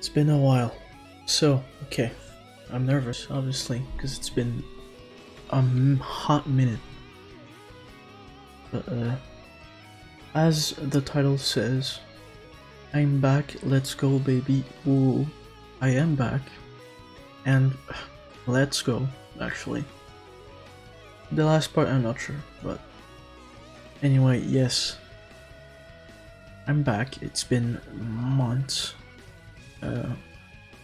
It's been a while. So, okay. I'm nervous, obviously, because it's been a hot minute. But, as the title says, I'm back, let's go baby, woo. I am back. And let's go, actually. The last part I'm not sure, but anyway, yes. I'm back, it's been months.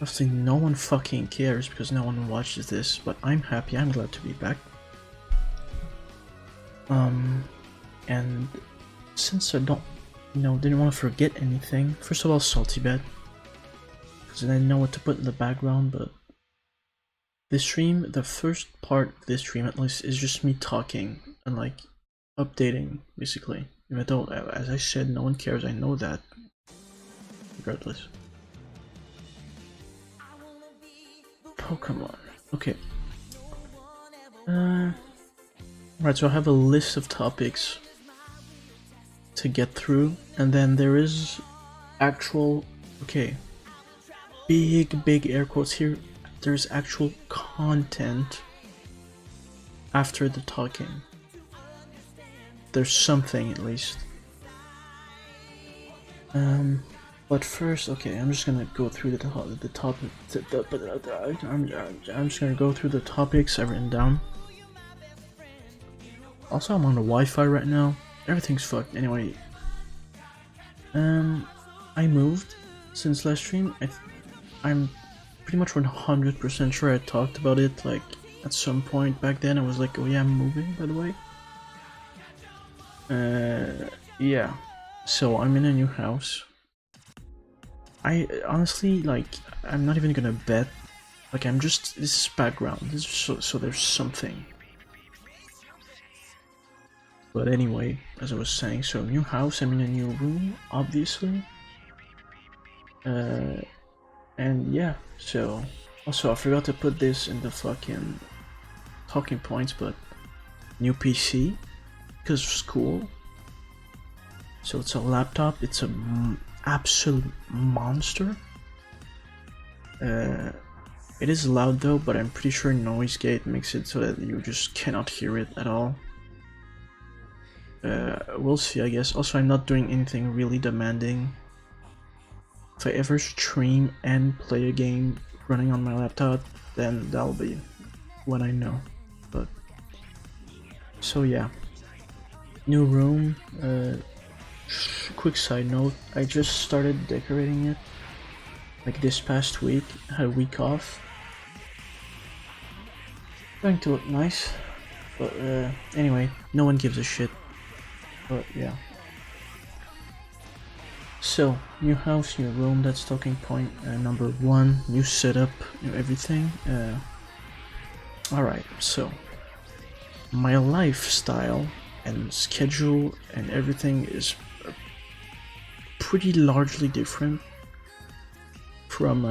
Obviously no one fucking cares because no one watches this, but I'm happy, I'm glad to be back. And since I don't, didn't want to forget anything, first of all, salty bed, because I didn't know what to put in the background, but this stream, the first part of this stream at least, is just me talking and like updating, basically. Even though, as I said, no one cares, I know that, regardless. Pokemon. Okay. Right, so I have a list of topics to get through, and then there is actual, okay, big air quotes here, there's actual content after the talking. There's something at least. But first, okay, I'm just gonna go through the topic. I'm just gonna go through the topics I've written down. Also, I'm on the Wi-Fi right now. Everything's fucked. Anyway, I moved since last stream. I'm pretty much 100% sure I talked about it. Like at some point back then, I was like, "Oh yeah, I'm moving." By the way. Yeah. So I'm in a new house. I honestly, like, I'm not even gonna bet. Like, this is background. This is so there's something. But anyway, as I was saying, so new house, I'm in a new room, obviously. And yeah, so also I forgot to put this in the fucking talking points, but new PC, because of school. So it's a laptop, it's a absolute monster. It is loud though, but I'm pretty sure noise gate makes it so that you just cannot hear it at all. We'll see, I guess. Also, I'm not doing anything really demanding. If I ever stream and play a game running on my laptop, then that'll be when I know. But so yeah, new room. Quick side note, I just started decorating it like this past week. I had a week off. Going to look nice, but anyway, no one gives a shit. But yeah. So, new house, new room, that's talking point number one. New setup, new everything. Alright, so my lifestyle and schedule and everything is pretty largely different from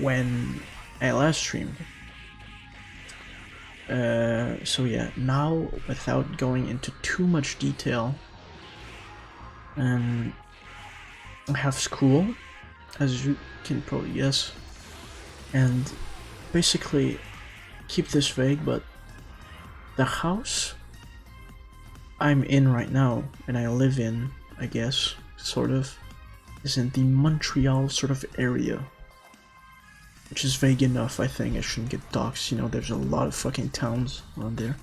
when I last streamed. So yeah, now without going into too much detail, I have school, as you can probably guess, and basically keep this vague, but the house I'm in right now and I live in, I guess, sort of, is in the Montreal sort of area, which is vague enough. I think I shouldn't get doxxed, there's a lot of fucking towns around there.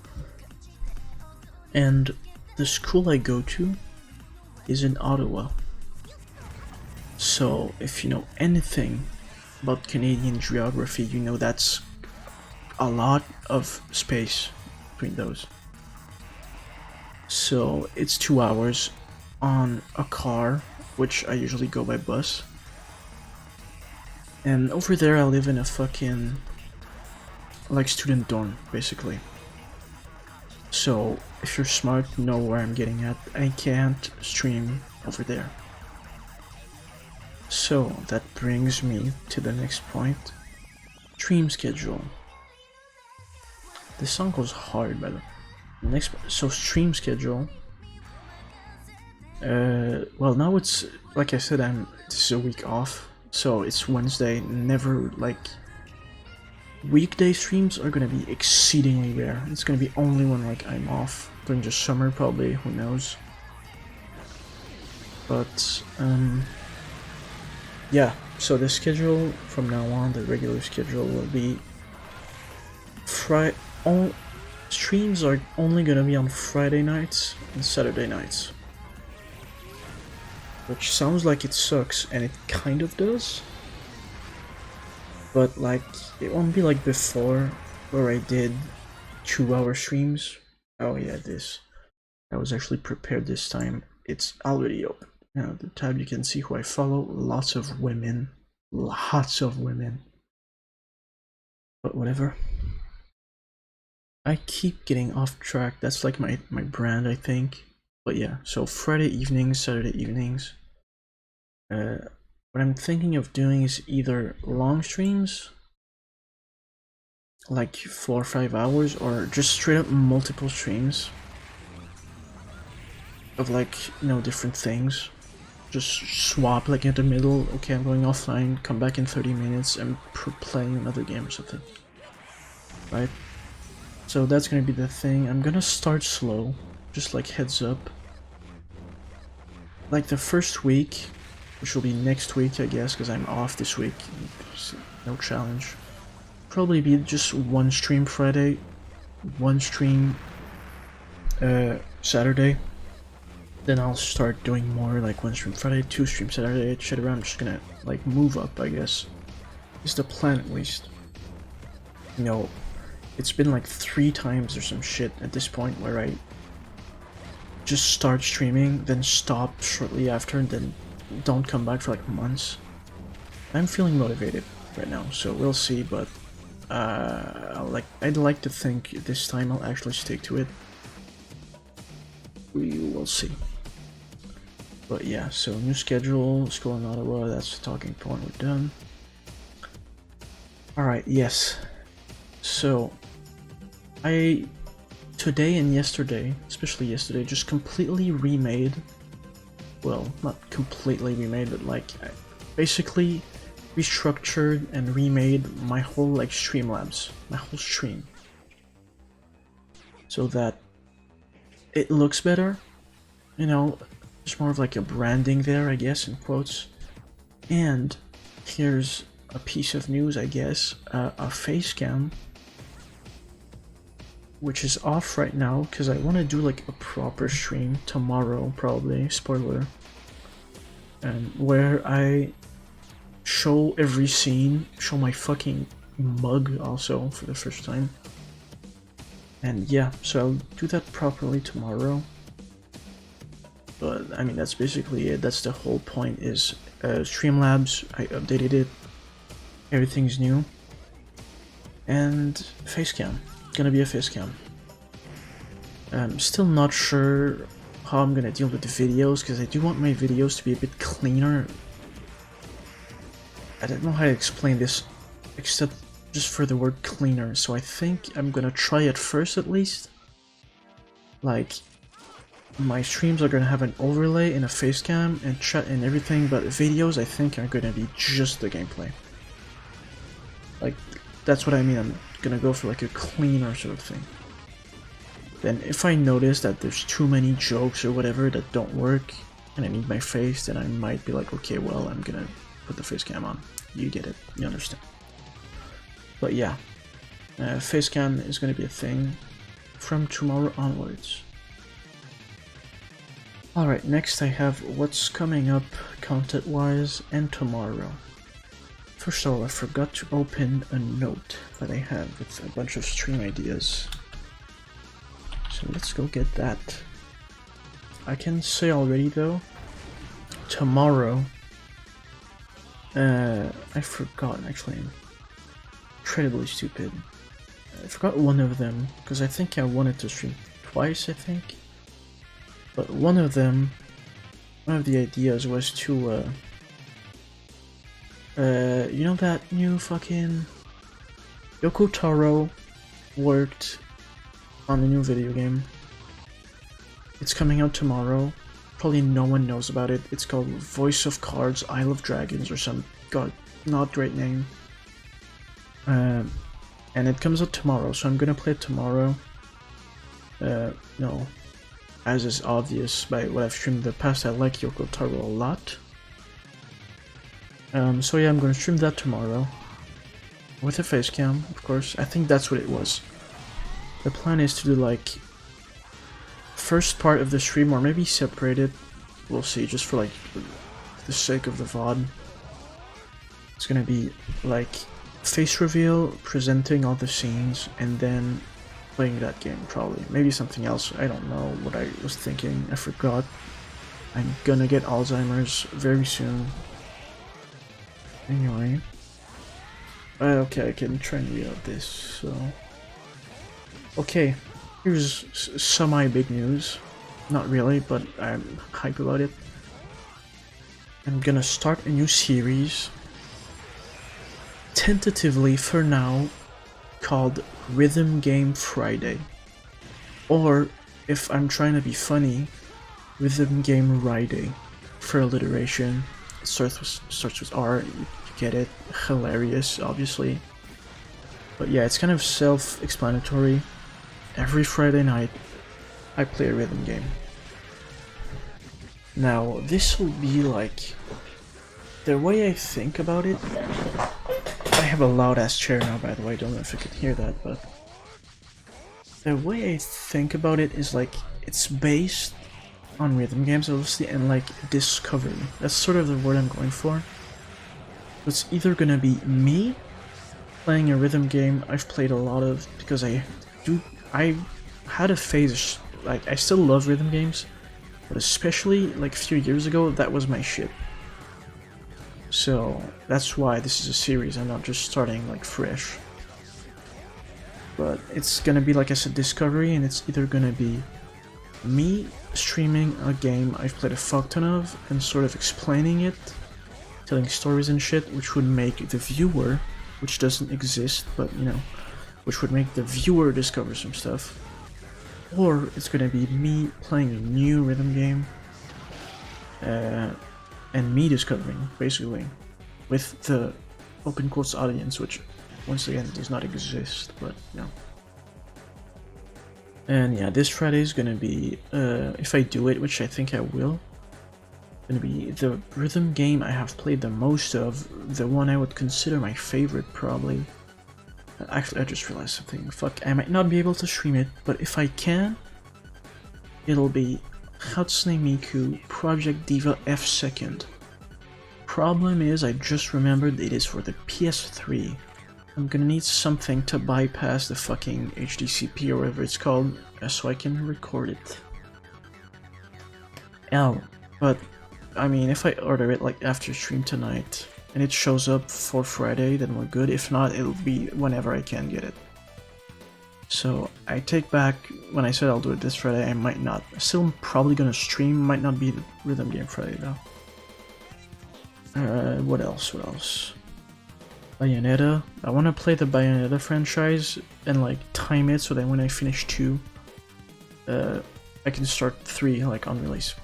And the school I go to is in Ottawa. So if you know anything about Canadian geography, you know that's a lot of space between those. So it's 2 hours on a car, which I usually go by bus. And over there I live in a fucking, like, student dorm, basically. So, if you're smart, you know where I'm getting at. I can't stream over there. So, that brings me to the next point. Stream schedule. This song goes hard, by the way. So stream schedule. Well, now it's, like I said, this is a week off. So it's Wednesday, never like weekday streams are gonna be exceedingly rare. It's gonna be only when like I'm off during the summer probably, who knows. But yeah, so the schedule from now on, the regular schedule will be all streams are only gonna be on Friday nights and Saturday nights. Which sounds like it sucks, and it kind of does. But like, it won't be like before, where I did 2-hour streams. Oh yeah, I was actually prepared this time. It's already open. Now the tab you can see who I follow. Lots of women. Lots of women. But whatever. I keep getting off track. That's like my brand, I think. But yeah, so Friday evenings, Saturday evenings. What I'm thinking of doing is either long streams, like 4 or 5 hours, or just straight up multiple streams of like, you know, different things. Just swap like in the middle. Okay, I'm going offline, come back in 30 minutes and playing another game or something. Right? So that's gonna be the thing. I'm gonna start slow, just like heads up. Like the first week, which will be next week, I guess, because I'm off this week. No challenge. Probably be just one stream Friday, one stream Saturday. Then I'll start doing more, like 1 stream Friday, 2 stream Saturday, etc. I'm just gonna like move up, I guess. Is the plan at least. You know, it's been like 3 times or some shit at this point where I just start streaming, then stop shortly after, and then don't come back for like months. I'm feeling motivated right now, so we'll see, but I'd like to think this time I'll actually stick to it. We will see. But yeah, so new schedule, school in Ottawa, that's the talking point, we're done. Alright, yes. So, today and yesterday, especially yesterday, just completely remade, well, not completely remade, but like, basically restructured and remade my whole like Streamlabs, my whole stream. So that it looks better, you know, there's more of like a branding there, I guess, in quotes. And here's a piece of news, I guess, a face cam, which is off right now because I want to do like a proper stream tomorrow, probably, spoiler, where I show every scene, show my fucking mug also for the first time. And yeah, so I'll do that properly tomorrow. But I mean, that's basically it. That's the whole point, is Streamlabs, I updated it, everything's new. And facecam, gonna be a facecam. I'm still not sure how I'm gonna deal with the videos, because I do want my videos to be a bit cleaner. I don't know how to explain this, except just for the word cleaner, so I think I'm gonna try it first at least. Like, my streams are gonna have an overlay and a facecam and chat and everything, but videos I think are gonna be just the gameplay. Like, that's what I mean, I'm gonna go for like a cleaner sort of thing. Then if I notice that there's too many jokes or whatever that don't work, and I need my face, then I might be like, okay, well, I'm gonna put the facecam on. You get it, you understand. But yeah, facecam is gonna be a thing from tomorrow onwards. Alright, next I have what's coming up content-wise and tomorrow. First of all, I forgot to open a note that I have with a bunch of stream ideas. So let's go get that. I can say already though, tomorrow, I forgot actually, I'm incredibly stupid. I forgot one of them, because I think I wanted to stream twice, I think. But one of the ideas was to, you know that new fucking Yoko Taro worked on a new video game. It's coming out tomorrow, Probably no one knows about it. It's called Voice of Cards, Isle of Dragons, or some god not great name. And it comes out tomorrow, so I'm gonna play it tomorrow. No, as is obvious by what I've streamed in the past, I like Yoko Taro a lot. So yeah, I'm gonna stream that tomorrow. With a face cam, of course. I think that's what it was. The plan is to do like first part of the stream, or maybe separate it. We'll see, just for like the sake of the VOD. It's gonna be like face reveal, presenting all the scenes, and then playing that game probably. Maybe something else, I don't know what I was thinking, I forgot. I'm gonna get Alzheimer's very soon. Anyway. Okay, I can try and read out this, so... Okay, here's semi-big news. Not really, but I'm hype about it. I'm gonna start a new series, tentatively for now, called Rhythm Game Friday. Or, if I'm trying to be funny, Rhythm Game Friday, for alliteration. It starts with R, you get it, hilarious, obviously. But yeah, it's kind of self-explanatory. Every Friday night, I play a rhythm game. Now, this will be like... The way I think about it... I have a loud-ass chair now, by the way, I don't know if you can hear that, but... The way I think about it is like, it's based on rhythm games, obviously, and like, discovery. That's sort of the word I'm going for. It's either gonna be me playing a rhythm game I've played a lot of, because I had a phase, like, I still love rhythm games, but especially like a few years ago, that was my shit. So that's why this is a series, I'm not just starting like fresh. But it's gonna be, like I said, discovery, and it's either gonna be me streaming a game I've played a fuck ton of and sort of explaining it, telling stories and shit, which would make the viewer, which doesn't exist, but you know, which would make the viewer discover some stuff. Or it's gonna be me playing a new rhythm game, and me discovering, basically, with the open quotes audience, which once again does not exist, but you know. And yeah, this Friday is gonna be, if I do it, which I think I will, gonna be the rhythm game I have played the most of, the one I would consider my favorite, probably. Actually, I just realized something. Fuck, I might not be able to stream it, but if I can, it'll be Hatsune Miku Project Diva F2nd. Problem is, I just remembered it is for the PS3. I'm gonna need something to bypass the fucking HDCP or whatever it's called, so I can record it. But, I mean, if I order it like after stream tonight, and it shows up for Friday, then we're good. If not, it'll be whenever I can get it. So, I take back, when I said I'll do it this Friday, I might not. Still probably gonna stream, might not be the Rhythm Game Friday though. What else? Bayonetta. I want to play the Bayonetta franchise and like time it so that when I finish 2, I can start 3 like on release.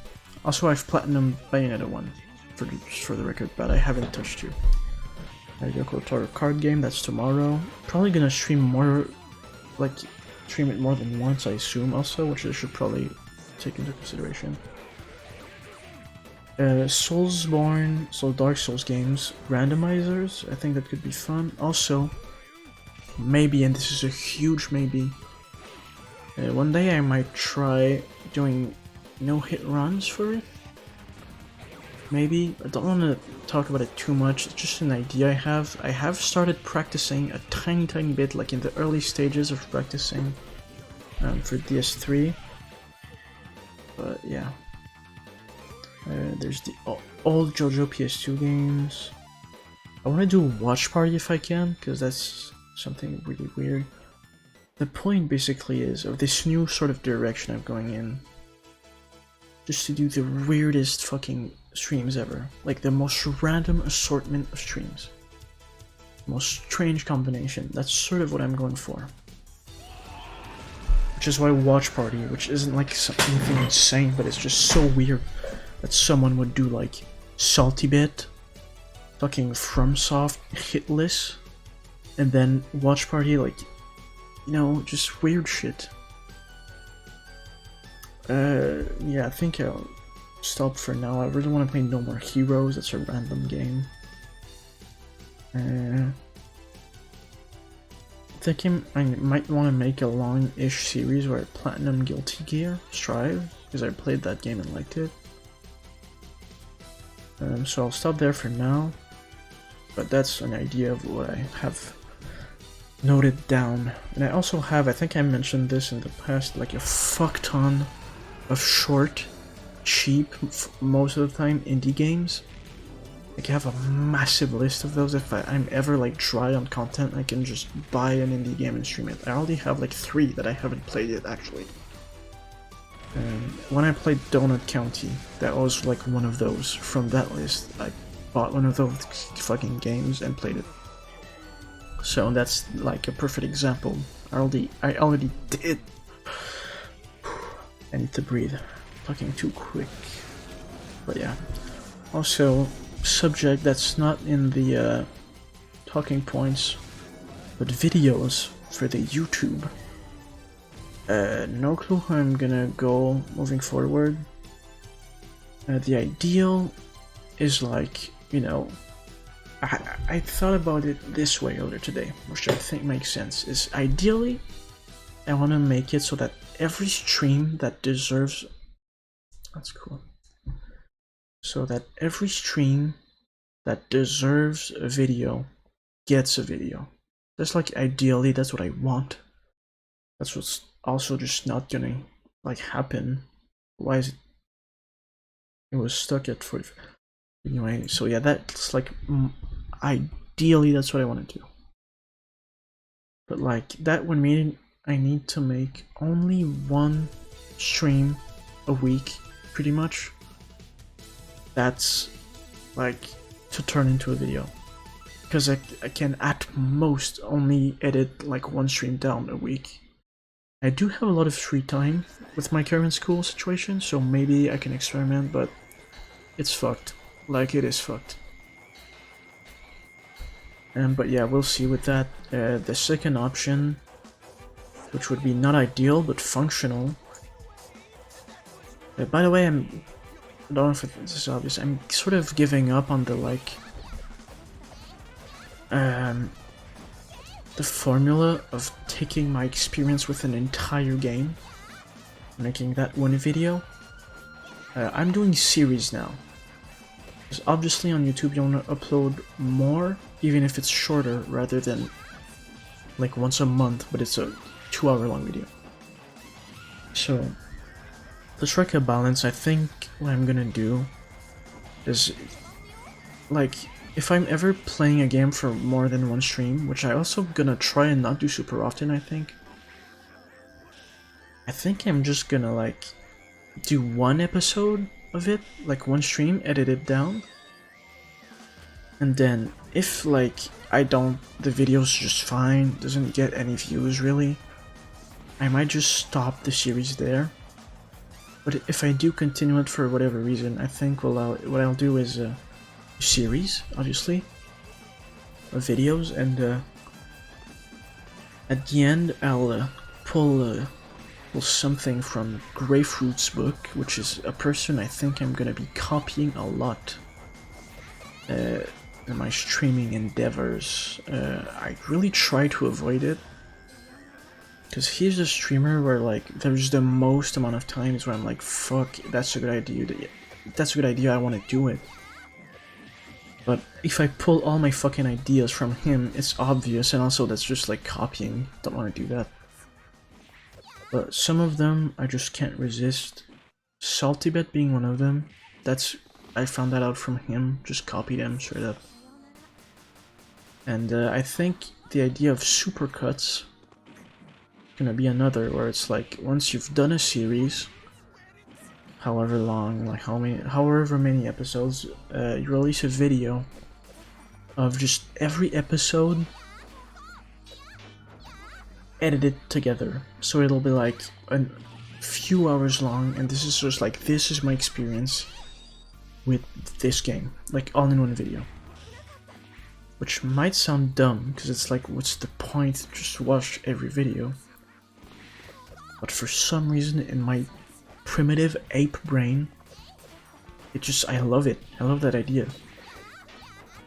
Also, I've platinum Bayonetta 1 for the record, but I haven't touched 2. Yoko Taro card game, that's tomorrow. Probably gonna stream more, like stream it more than once, I assume. Also, which I should probably take into consideration. Soulsborne, so Dark Souls games, randomizers, I think that could be fun. Also, maybe, and this is a huge maybe, one day I might try doing no-hit runs for it. Maybe. I don't want to talk about it too much, it's just an idea I have. I have started practicing a tiny bit, like in the early stages of practicing for DS3. But yeah. There's the old JoJo PS2 games. I want to do a watch party if I can, because that's something really weird. The point basically is of this new sort of direction I'm going in. Just to do the weirdest fucking streams ever. Like the most random assortment of streams. Most strange combination. That's sort of what I'm going for. which is why Watch Party, which isn't like anything insane, but it's just so weird that someone would do like Salty Bit, fucking FromSoft hitless, and then Watch Party, like, you know, just weird shit. Yeah, I think I'll stop for now. I really want to play No More Heroes. That's a random game. Thinking I might want to make a long-ish series where I platinum Guilty Gear Strive, because I played that game and liked it. So I'll stop there for now, but that's an idea of what I have noted down. And I also have, I think I mentioned this in the past, like a fuck ton of short, cheap, most of the time, indie games. Like I have a massive list of those. If I'm ever like dry on content, I can just buy an indie game and stream it. I already have like 3 that I haven't played yet, actually. When I played Donut County, that was like one of those from that list. I bought one of those fucking games and played it. So that's like a perfect example. I already did. I need to breathe. Fucking too quick. But yeah. Also, subject that's not in the talking points, but videos for the YouTube. No clue how I'm gonna go moving forward. The ideal is like, you know, I thought about it this way earlier today, which I think makes sense, is ideally I want to make it so that every stream that deserves... That's cool. So that every stream that deserves a video gets a video. That's like ideally, that's what I want. That's what's also just not gonna like happen. Why is it? It was stuck at 40. Anyway, so yeah, that's like ideally that's what I want to do. But like that would mean I need to make only 1 stream a week, pretty much. That's like to turn into a video, because I can at most only edit like 1 stream down a week. I do have a lot of free time with my current school situation, so maybe I can experiment, but it's fucked. Like, it is fucked. But yeah, we'll see with that. The second option, which would be not ideal but functional. By the way, I don't know if this is obvious, I'm sort of giving up on the like the formula of taking my experience with an entire game, making that one video. I'm doing series now. Because obviously on YouTube you want to upload more, even if it's shorter, rather than like once a month, but it's a 2-hour long video. So to strike a balance, I think what I'm gonna do is, like, if I'm ever playing a game for more than 1 stream, which I also gonna try and not do super often, I think I'm just gonna like do 1 episode of it, like 1 stream, edit it down, and then if like the video's just fine, doesn't get any views really, I might just stop the series there. But if I do continue it for whatever reason, I think what I'll do is a series, obviously, of videos, and at the end I'll pull something from Grapefruit's book, which is a person I think I'm gonna be copying a lot in my streaming endeavors. I really try to avoid it, because he's a streamer where like there's the most amount of times where I'm like, fuck, that's a good idea, I want to do it. But if I pull all my fucking ideas from him, it's obvious, and also that's just like copying. Don't want to do that. But some of them I just can't resist. Salty Bet being one of them. I found that out from him, just copied him straight up. And I think the idea of supercuts gonna be another, where it's like once you've done a series, however long, like however many episodes, you release a video of just every episode edit it together, so it'll be like a few hours long, and this is just like, this is my experience with this game, like all in one video. Which might sound dumb, because it's like, what's the point? Just watch every video. But for some reason, in my primitive ape brain, I love it. I love that idea.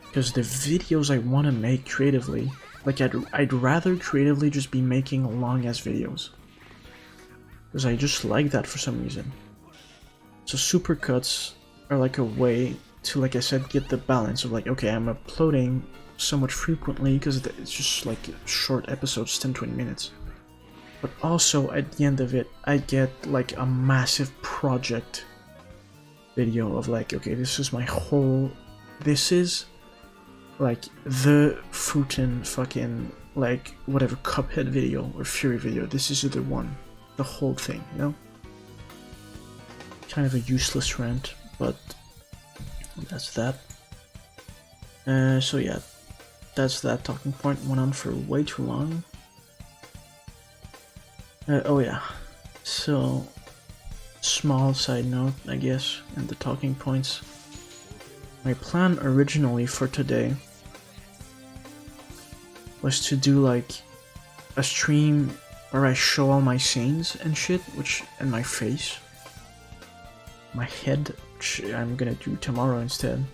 Because the videos I want to make creatively, like I'd rather creatively just be making long ass videos. Because I just like that for some reason. So supercuts are like a way to, like I said, get the balance of like, okay, I'm uploading somewhat frequently because it's just like short episodes, 10-20 minutes. But also at the end of it, I get like a massive project video of like, okay, this is like the Futon fucking like whatever Cuphead video or Fury video. This is the one, the whole thing, you know? Kind of a useless rant, but that's that. So yeah, that's that talking point. Went on for way too long. Oh yeah, so small side note, I guess, and the talking points. My plan originally for today was to do like a stream where I show all my scenes and shit, and my face, my head, which I'm gonna do tomorrow instead,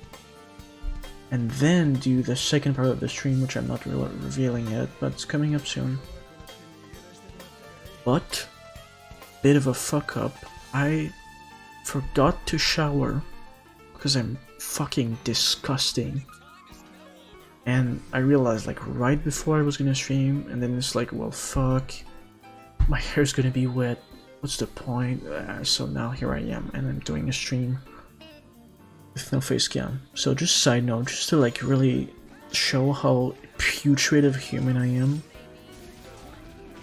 and then do the second part of the stream, which I'm not revealing yet, but it's coming up soon. But, bit of a fuck up, I forgot to shower because I'm fucking disgusting. And I realized like right before I was gonna stream, and then it's like, well fuck, my hair's gonna be wet, what's the point? So now here I am, and I'm doing a stream with no face cam. So just side note, just to like really show how putrid of a human I am.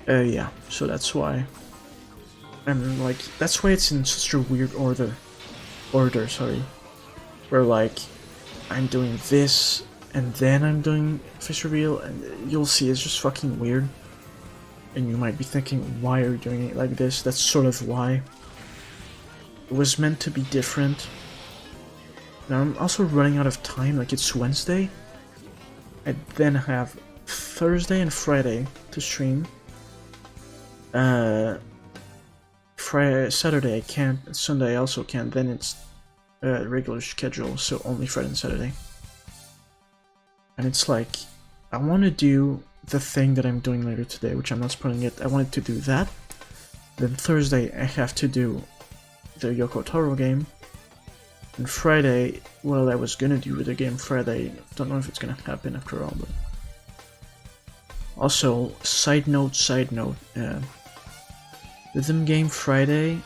Yeah, so that's why I'm like, that's why it's in such a weird order, sorry, where like I'm doing this and then I'm doing face reveal, and you'll see it's just fucking weird, and you might be thinking, why are you doing it like this? That's sort of why. It was meant to be different. Now I'm also running out of time, like it's Wednesday. I then have Thursday and Friday to stream. Friday, Saturday I can't, Sunday I also can't, then it's regular schedule, so only Friday and Saturday. And it's like, I want to do the thing that I'm doing later today, which I'm not spoiling it. I wanted to do that. Then Thursday I have to do the Yoko Taro game. And Friday, well, I was gonna do the game Friday, don't know if it's gonna happen after all, but... Also, side note, Rhythm Game Friday,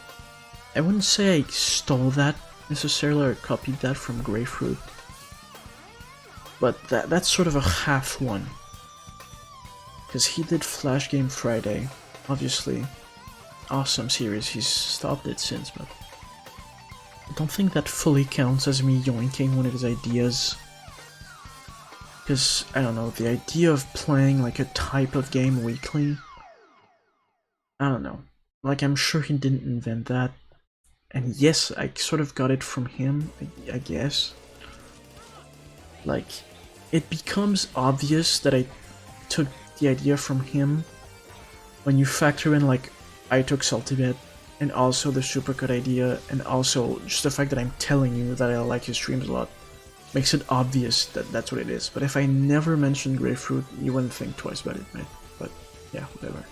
I wouldn't say I stole that necessarily or copied that from Grapefruit, but that's sort of a half one, because he did Flash Game Friday, obviously, awesome series, he's stopped it since, but I don't think that fully counts as me yoinking one of his ideas, because, I don't know, the idea of playing like a type of game weekly, I don't know. Like, I'm sure he didn't invent that. And yes, I sort of got it from him, I guess. Like, it becomes obvious that I took the idea from him when you factor in, like, I took Saltibet, and also the Supercut idea, and also just the fact that I'm telling you that I like his streams a lot. Makes it obvious that that's what it is. But if I never mentioned Grapefruit, you wouldn't think twice about it, right? But, yeah, whatever.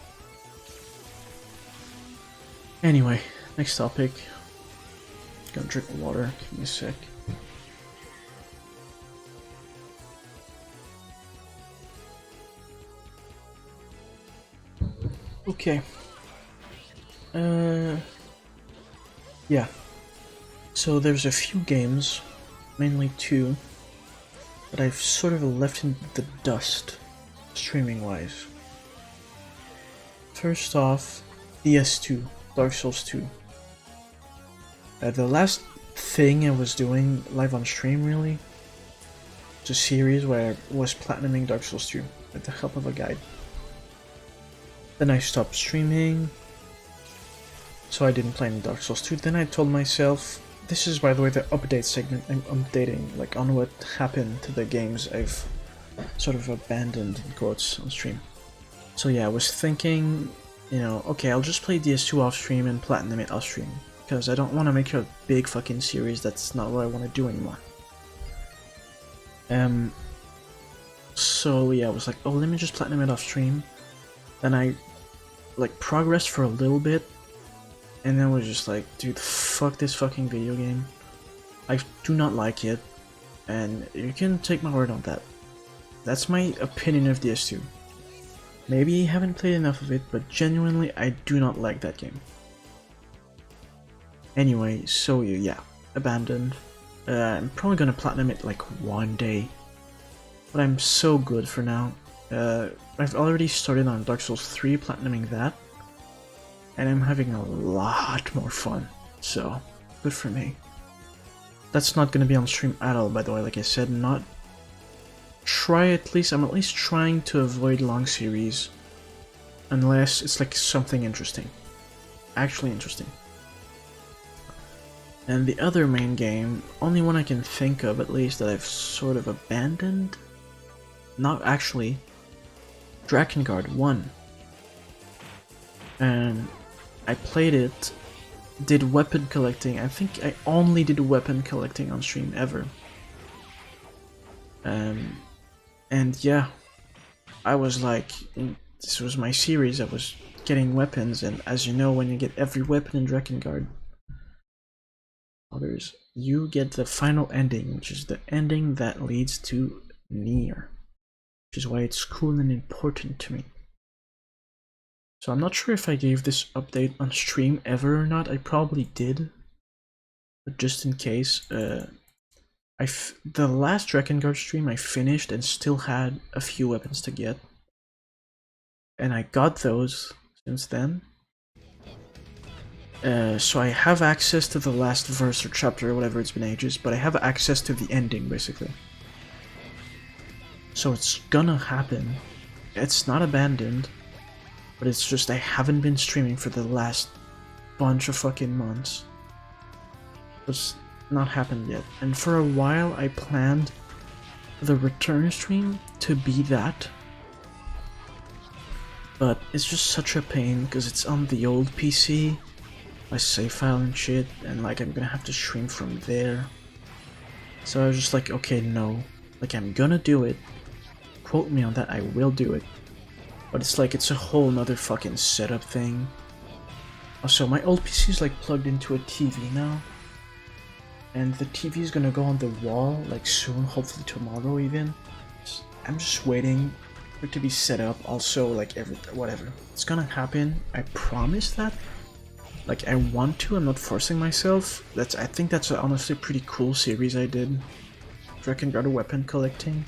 Anyway, next topic. Gonna drink water, give me a sec. Okay. Yeah. So there's a few games, mainly two, that I've sort of left in the dust, streaming-wise. First off, DS2. Dark Souls 2. The last thing I was doing live on stream, really, was a series where I was platinuming Dark Souls 2 with the help of a guide. Then I stopped streaming, so I didn't play any Dark Souls 2. Then I told myself, this is by the way the update segment, I'm updating like on what happened to the games I've sort of abandoned in quotes on stream. So yeah, I was thinking, you know, okay, I'll just play DS2 off stream and platinum it off stream, because I don't want to make a big fucking series. That's not what I want to do anymore. So yeah, I was like, oh, let me just platinum it off stream. Then I like progressed for a little bit, and then was just like, dude, fuck this fucking video game. I do not like it, and you can take my word on that. That's my opinion of DS2. Maybe you haven't played enough of it, but genuinely, I do not like that game. Anyway, so yeah, abandoned. I'm probably gonna platinum it like one day, but I'm so good for now. I've already started on Dark Souls 3, platinuming that, and I'm having a lot more fun, so good for me. That's not gonna be on stream at all, by the way. Like I said, not try at least. I'm at least trying to avoid long series, unless it's like something interesting, actually interesting. And the other main game, only one I can think of at least that I've sort of abandoned, not actually, Drakengard 1. And I played it, did weapon collecting. I think I only did weapon collecting on stream ever. And yeah, I was like, this was my series, I was getting weapons, and as you know, when you get every weapon in Drakengard, you get the final ending, which is the ending that leads to Nier, which is why it's cool and important to me. So I'm not sure if I gave this update on stream ever or not. I probably did, but just in case, the last Drakengard stream I finished and still had a few weapons to get, and I got those since then. So I have access to the last verse or chapter or whatever, it's been ages, but I have access to the ending basically. So it's gonna happen. It's not abandoned, but it's just I haven't been streaming for the last bunch of fucking months. It's not happened yet. And for a while I planned the return stream to be that. But it's just such a pain because it's on the old PC. My save file and shit, and like I'm gonna have to stream from there. So I was just like, okay, no, like I'm gonna do it. Quote me on that, I will do it. But it's like it's a whole nother fucking setup thing. Also, my old PC is like plugged into a TV now, and the TV is gonna go on the wall like soon, hopefully tomorrow even. I'm just waiting for it to be set up. Also, like whatever, it's gonna happen. I promise that. Like, I want to, I'm not forcing myself. I think that's honestly a pretty cool series I did. Drakengard weapon collecting.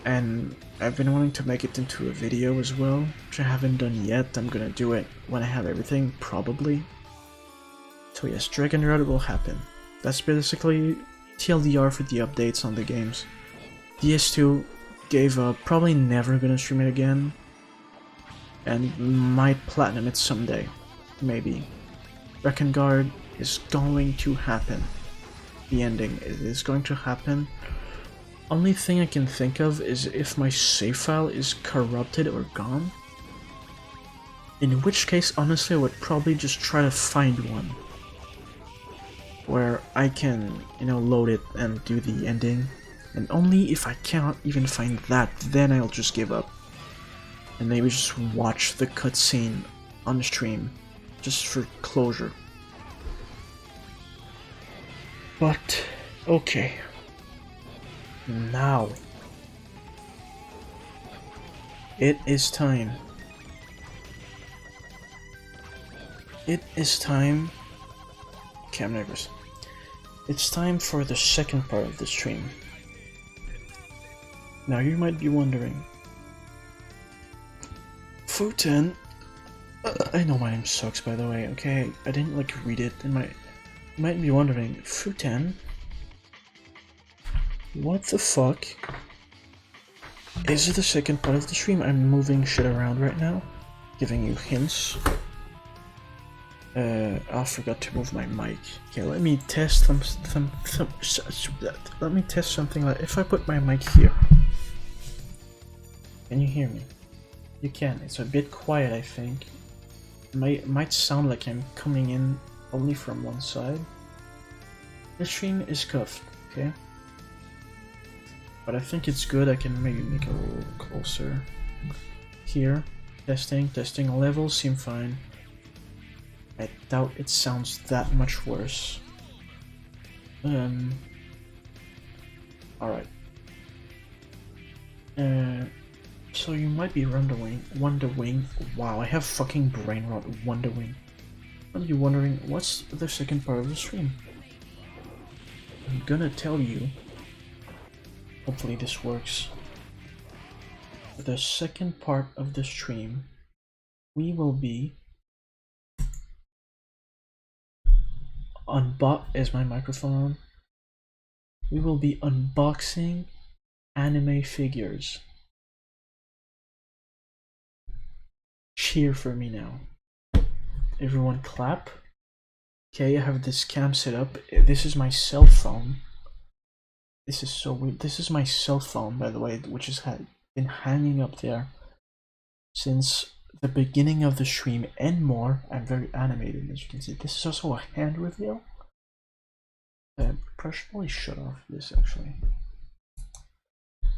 And I've been wanting to make it into a video as well, which I haven't done yet. I'm gonna do it when I have everything, probably. So yes, Drakengard will happen. That's basically TLDR for the updates on the games. DS2 gave up, probably never gonna stream it again. And might platinum it someday. Maybe. Drakengard is going to happen. The ending is going to happen. Only thing I can think of is if my save file is corrupted or gone. In which case, honestly, I would probably just try to find one. Where I can, you know, load it and do the ending. And only if I cannot even find that, then I'll just give up. And maybe just watch the cutscene on stream. Just for closure. But, okay. Now. It is time. It is time. Okay, I'm nervous. It's time for the second part of the stream. Now you might be wondering. Futen. I know my name sucks, by the way, okay? I didn't like read it, and you might be wondering, Futen? What the fuck Is it the second part of the stream? I'm moving shit around right now, giving you hints. I forgot to move my mic. Okay, let me test let me test something. Like if I put my mic here, can you hear me? You can. It's a bit quiet, I think. It might sound like I'm coming in only from one side. The stream is cuffed, okay? But I think it's good. I can maybe make it a little closer. Here, testing. Levels seem fine. I doubt it sounds that much worse. Alright. So you might be wondering. Wow, I have fucking brain rot. Wondering. Might be wondering what's the second part of the stream. I'm gonna tell you. Hopefully this works. The second part of the stream, we will be is my microphone on? We will be unboxing anime figures. Cheer for me now. Everyone clap. Okay, I have this cam set up. This is my cell phone. This is so weird. This is my cell phone, by the way, which has been hanging up there since the beginning of the stream and more. I'm very animated, as you can see. This is also a hand reveal. I should probably shut off this actually.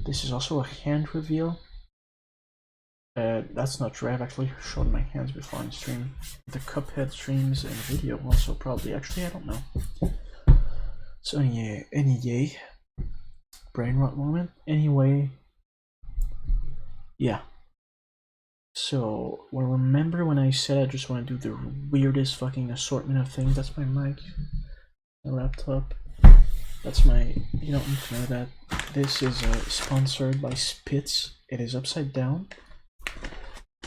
This is also a hand reveal. That's not true. I've actually shown my hands before on stream. The Cuphead streams and video also probably. Actually, I don't know. So anyway, brain rot moment. Anyway, yeah. So, well, remember when I said I just want to do the weirdest fucking assortment of things? That's my mic, my laptop. That's my. You don't need to know that. This is sponsored by Spitz. It is upside down.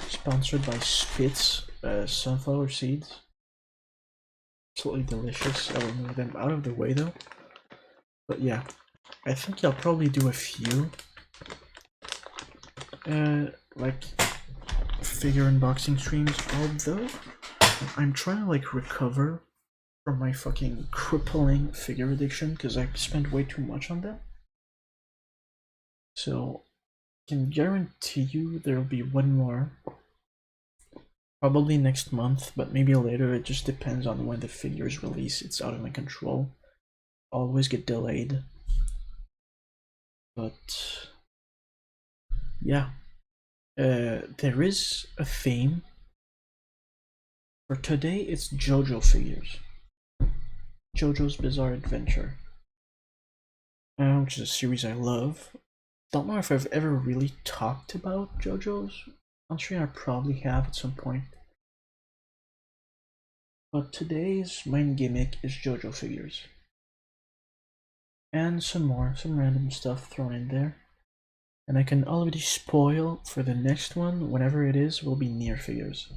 Sponsored by Spitz sunflower seeds. Absolutely delicious. I will move them out of the way though. But yeah, I think I'll probably do a few like figure unboxing streams, although I'm trying to like recover from my fucking crippling figure addiction because I spent way too much on them. So I can guarantee you there'll be one more. Probably next month, but maybe later. It just depends on when the figures release. It's out of my control. Always get delayed. But yeah, there is a theme. For today, it's JoJo figures. JoJo's Bizarre Adventure, which is a series I love. Don't know if I've ever really talked about JoJo's. I'm sure I probably have at some point. But today's main gimmick is JoJo figures. And some random stuff thrown in there. And I can already spoil for the next one, whenever it is, will be near figures.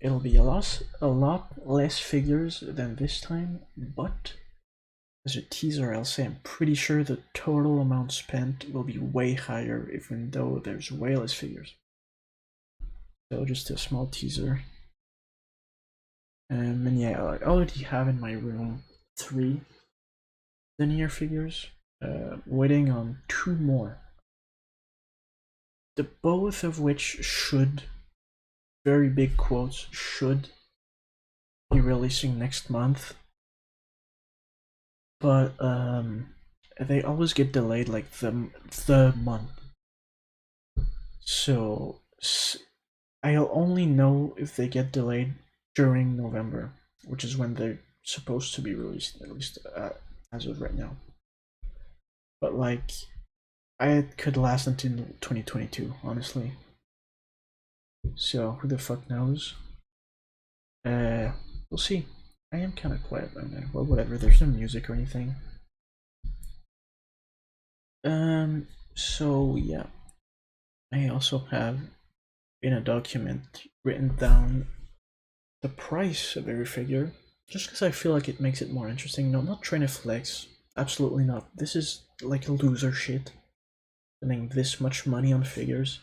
It'll be a lot less figures than this time, but as a teaser, I'll say I'm pretty sure the total amount spent will be way higher, even though there's way less figures. So just a small teaser. And yeah, I already have in my room 3 linear figures, waiting on 2 more. The both of which should, very big quotes, should be releasing next month. But they always get delayed like the month. So I'll only know if they get delayed during November, which is when they're supposed to be released, at least as of right now. But like, it could last until 2022, honestly. So who the fuck knows? We'll see. I am kind of quiet right now. Well, whatever. There's no music or anything. So yeah, I also have in a document written down the price of every figure, just because I feel like it makes it more interesting. No, not trying to flex. Absolutely not. This is like loser shit. spending this much money on figures.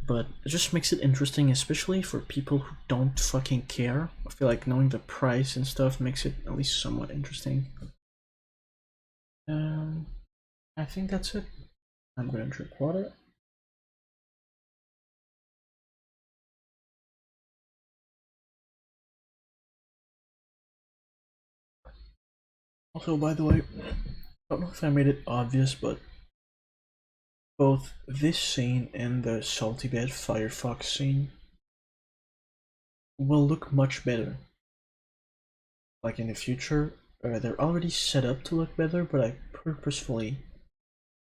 But it just makes it interesting, especially for people who don't fucking care. I feel like knowing the price and stuff makes it at least somewhat interesting. I think that's it. I'm gonna drink water. Also, by the way, I don't know if I made it obvious, but both this scene and the Salty Bed Firefox scene will look much better. Like in the future, they're already set up to look better, but I purposefully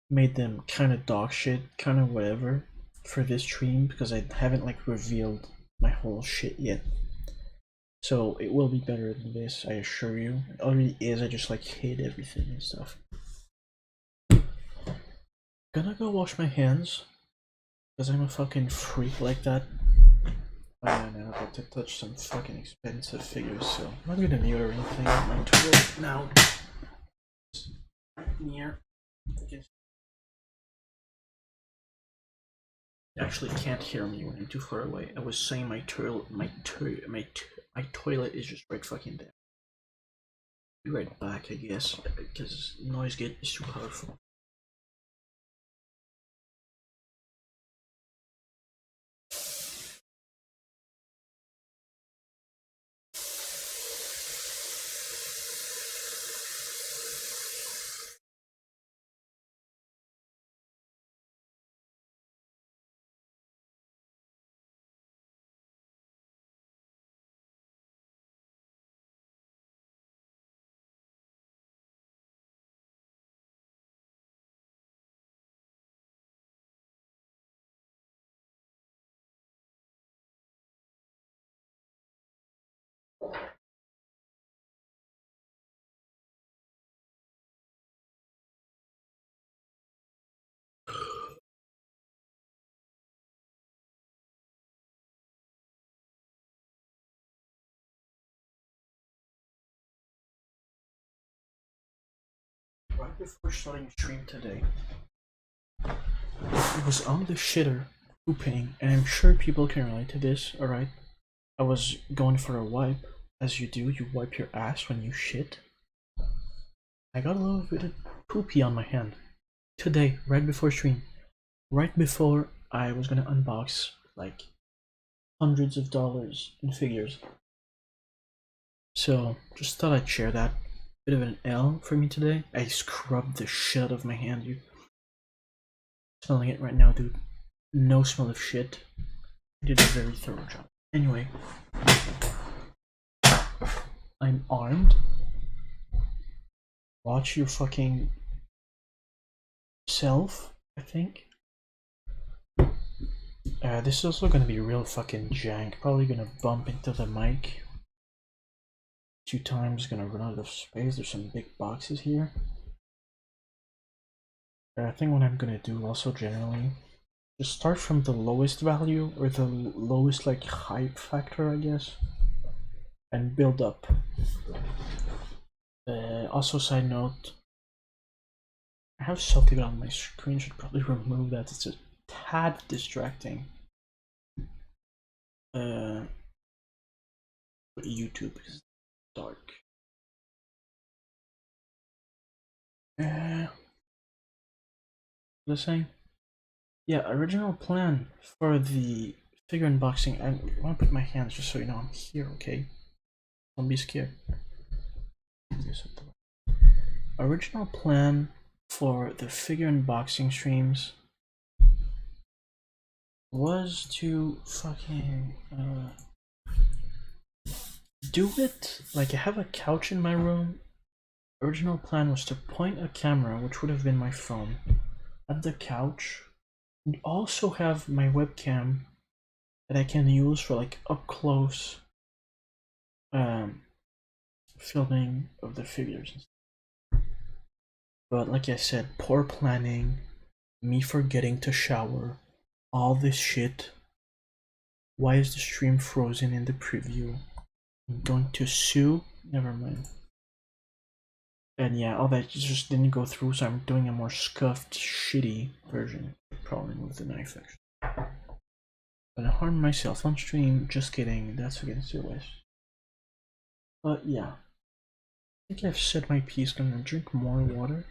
made them kind of dog shit, kind of whatever, for this stream because I haven't like revealed my whole shit yet. So it will be better than this, I assure you. It already is, I just like hate everything and stuff. Gonna go wash my hands because I'm a fucking freak like that. And I'm about to touch some fucking expensive figures, so I'm not gonna mute or anything. My toilet now. Near. You actually can't hear me when I'm too far away. I was saying my toilet is just right fucking there. Be right back, I guess, because noise gate is too powerful. Right before starting stream today, it was on the shitter, pooping, and I'm sure people can relate to this, alright? I was going for a wipe, as you do, you wipe your ass when you shit. I got a little bit of poopy on my hand. Today, right before stream. Right before I was gonna unbox, like, hundreds of dollars in figures. So, just thought I'd share that. Bit of an L for me today. I scrubbed the shit out of my hand, dude. Smelling it right now, dude. No smell of shit. I did a very thorough job. Anyway, I'm armed. Watch your fucking self, I think. This is also gonna be real fucking jank. Probably gonna bump into the mic 2 times, gonna run out of space. There's some big boxes here. I think what I'm gonna do also generally, just start from the lowest value, or the lowest like hype factor, I guess, and build up. Also, side note, I have something on my screen, should probably remove that, it's a tad distracting. YouTube is dark. What was I saying? Yeah, original plan for the figure unboxing. I want to put my hands just so you know I'm here, okay? Don't be scared. Original plan for the figure unboxing streams was to fucking do it like I have a couch in my room. Original plan was to point a camera, which would have been my phone, at the couch, and also have my webcam that I can use for like up close filming of the figures. But like I said, poor planning, me forgetting to shower, all this shit. Why is the stream frozen in the preview? I'm going to sue. Never mind. And yeah, all that just didn't go through, so I'm doing a more scuffed, shitty version. Probably with the knife, actually. But I harmed myself on stream, just kidding, that's against your wish. But yeah. I think I've said my piece, gonna drink more water.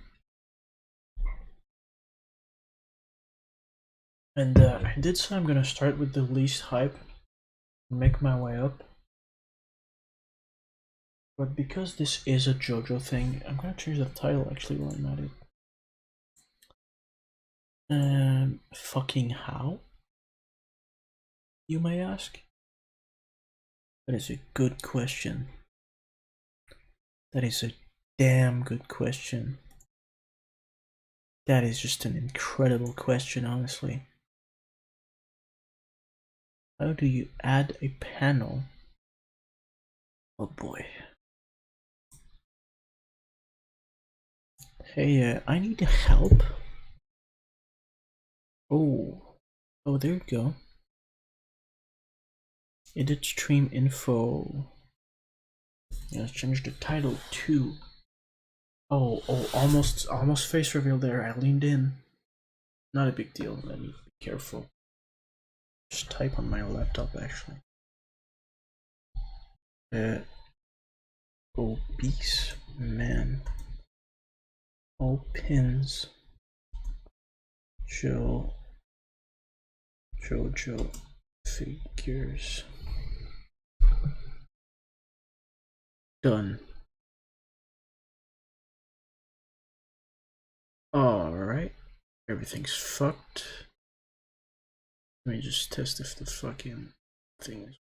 And I did say I'm gonna start with the least hype, make my way up. But because this is a JoJo thing, I'm gonna change the title actually while I'm at it. Fucking how? You may ask? That is a good question. That is a damn good question. That is just an incredible question, honestly. How do you add a panel? Oh boy. Hey, I need help. Oh, there you go. Edit stream info. Yeah, let's change the title to. Oh, almost face reveal there. I leaned in. Not a big deal. Let me be careful. Just type on my laptop actually. Obese man opens JoJo figures. Done. Alright. Everything's fucked. Let me just test if the fucking thing is.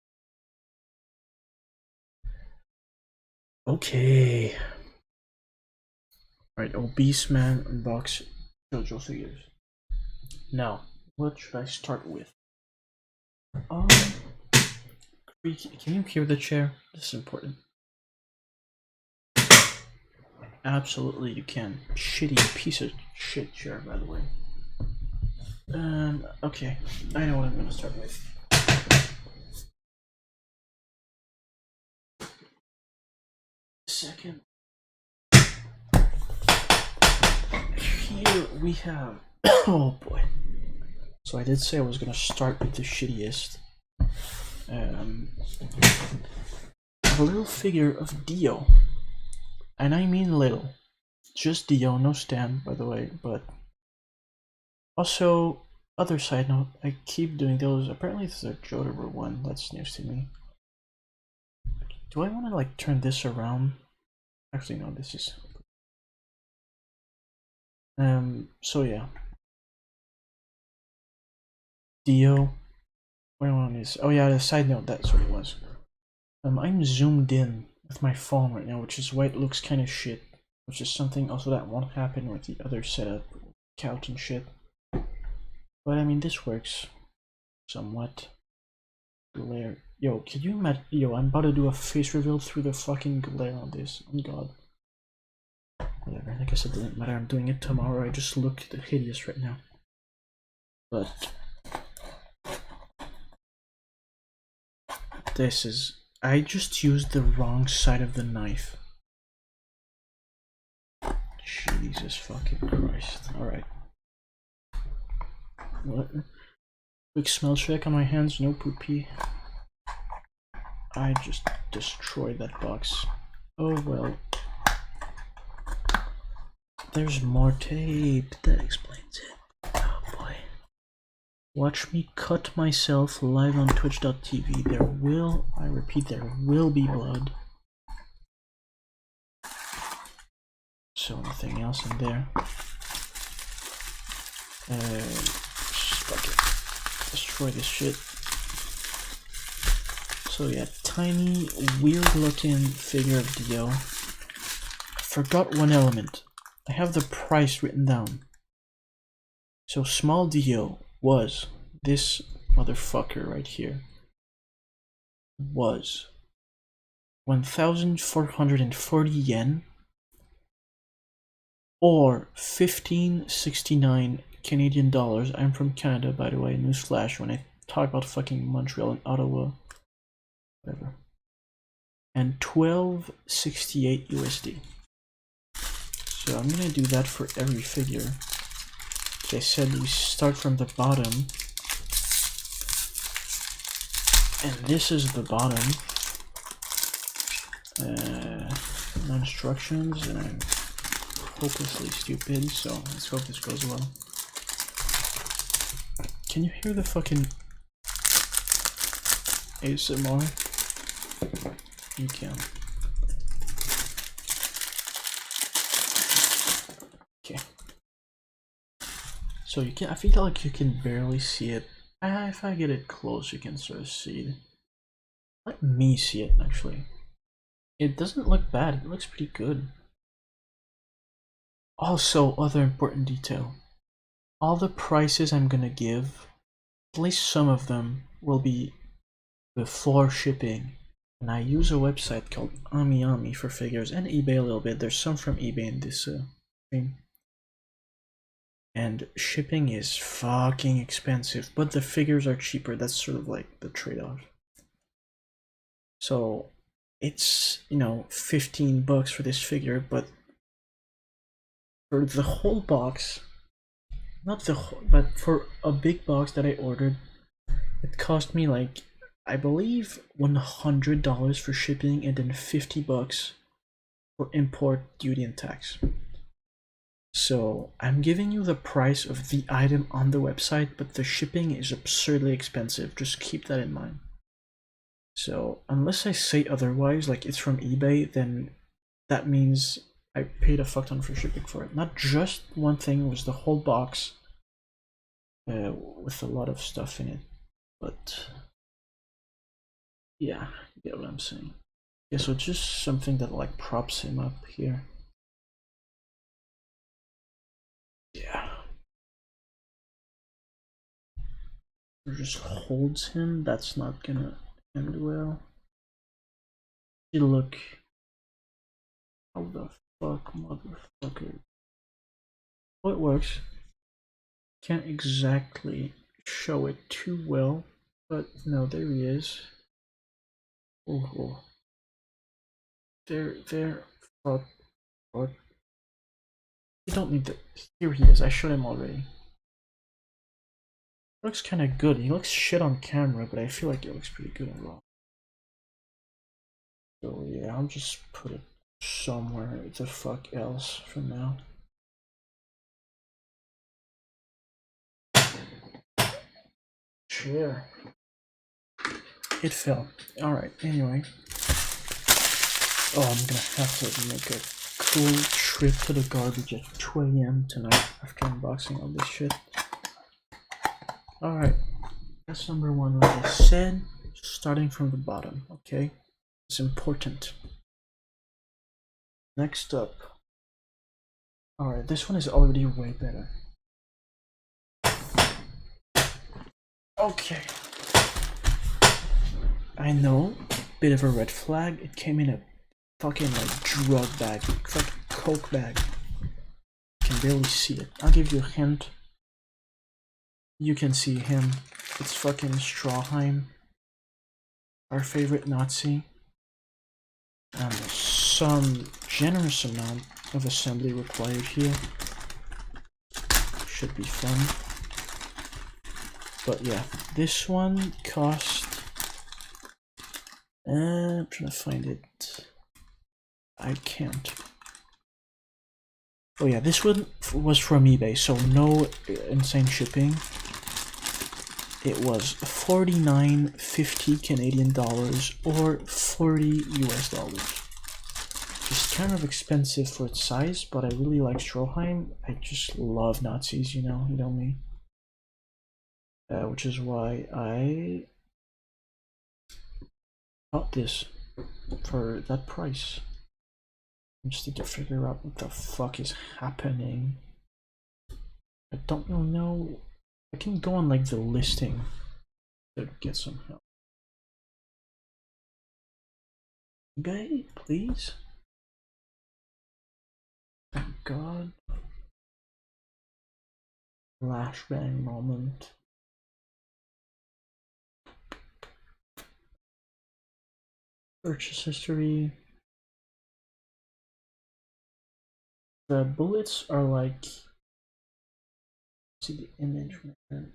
Okay. Alright, obese man unbox JoJo figures. Now, what should I start with? Can you hear the chair? This is important. Absolutely, you can. Shitty piece of shit chair, by the way. Okay, I know what I'm gonna start with. Second. Here we have. Oh boy. So I did say I was gonna start with the shittiest. A little figure of Dio. And I mean little. Just Dio, no Stan, by the way, but also, other side note, I keep doing those. Apparently this is a JoJo one, that's news to me. Do I want to like turn this around? Actually no, this is so yeah. Dio. Where one is, oh yeah, the side note, that's what it was. I'm zoomed in with my phone right now, which is why it looks kind of shit. Which is something also that won't happen with the other setup, couch and shit. But I mean, this works somewhat. Glare. Yo, can you imagine? Yo, I'm about to do a face reveal through the fucking glare on this. Oh god. Whatever, I guess it doesn't matter. I'm doing it tomorrow. I just look hideous right now. But this is. I just used the wrong side of the knife. Jesus fucking Christ. Alright. What? Quick smell check on my hands, no poopy. I just destroyed that box. Oh well. There's more tape. That explains it. Oh boy. Watch me cut myself live on twitch.tv. There will, I repeat, there will be blood. So anything else in there? Fuck it. Destroy this shit. So yeah, tiny, weird looking figure of Dio. Forgot one element. I have the price written down. So small Dio was this motherfucker right here. Was 1,440 yen or 1569 Canadian dollars. I'm from Canada, by the way, newsflash when I talk about fucking Montreal and Ottawa. Whatever. And 1268 USD. So I'm gonna do that for every figure. Like I said, we start from the bottom. And this is the bottom. No instructions, and I'm hopelessly stupid, so let's hope this goes well. Can you hear the fucking ASMR? You can. Okay. So you can, I feel like you can barely see it. If I get it close, you can sort of see it. Let me see it, actually. It doesn't look bad, it looks pretty good. Also, other important detail. All the prices I'm gonna give, at least some of them, will be before shipping. And I use a website called AmiAmi for figures, and eBay a little bit. There's some from eBay in this stream. And shipping is fucking expensive, but the figures are cheaper. That's sort of like the trade-off. So it's, you know, 15 bucks for this figure, but for the whole box, not the whole, but for a big box that I ordered, it cost me like, I believe, $100 for shipping and then 50 bucks for import duty and tax. So I'm giving you the price of the item on the website, but the shipping is absurdly expensive. Just keep that in mind. So unless I say otherwise, like it's from eBay, then that means I paid a fuck ton for shipping for it. Not just one thing, it was the whole box with a lot of stuff in it. But yeah, you get what I'm saying. Yeah, so just something that like props him up here. Yeah. Or just holds him, that's not gonna end well. You look. How the fuck, motherfucker. Well, it works. Can't exactly show it too well, but no, there he is. Oh. There, fuck. You don't need to. Here he is, I showed him already. Looks kinda good. He looks shit on camera, but I feel like it looks pretty good in raw. So yeah, I'll just put it somewhere the fuck else for now. Chair. It fell. Alright, anyway. Oh, I'm gonna have to make a cool trip to the garbage at 2 AM tonight after unboxing all this shit. Alright, that's number one, like I said, starting from the bottom, okay? It's important. Next up. Alright, this one is already way better. Okay. I know, bit of a red flag. It came in a fucking like drug bag, fucking coke bag. Can barely see it. I'll give you a hint. You can see him. It's fucking Strawheim, our favorite Nazi. And some generous amount of assembly required here. Should be fun. But yeah, this one cost. I'm trying to find it. I can't. Oh yeah, this one was from eBay, so no insane shipping. It was $49.50 Canadian dollars or 40 US dollars. It's kind of expensive for its size, but I really like Stroheim. I just love Nazis, you know me. Which is why I bought this for that price. I just need to figure out what the fuck is happening. I don't really know. I can go on like the listing to get some help. eBay, please. Thank God. Flashbang moment. Purchase history. The bullets are like, see the image, man.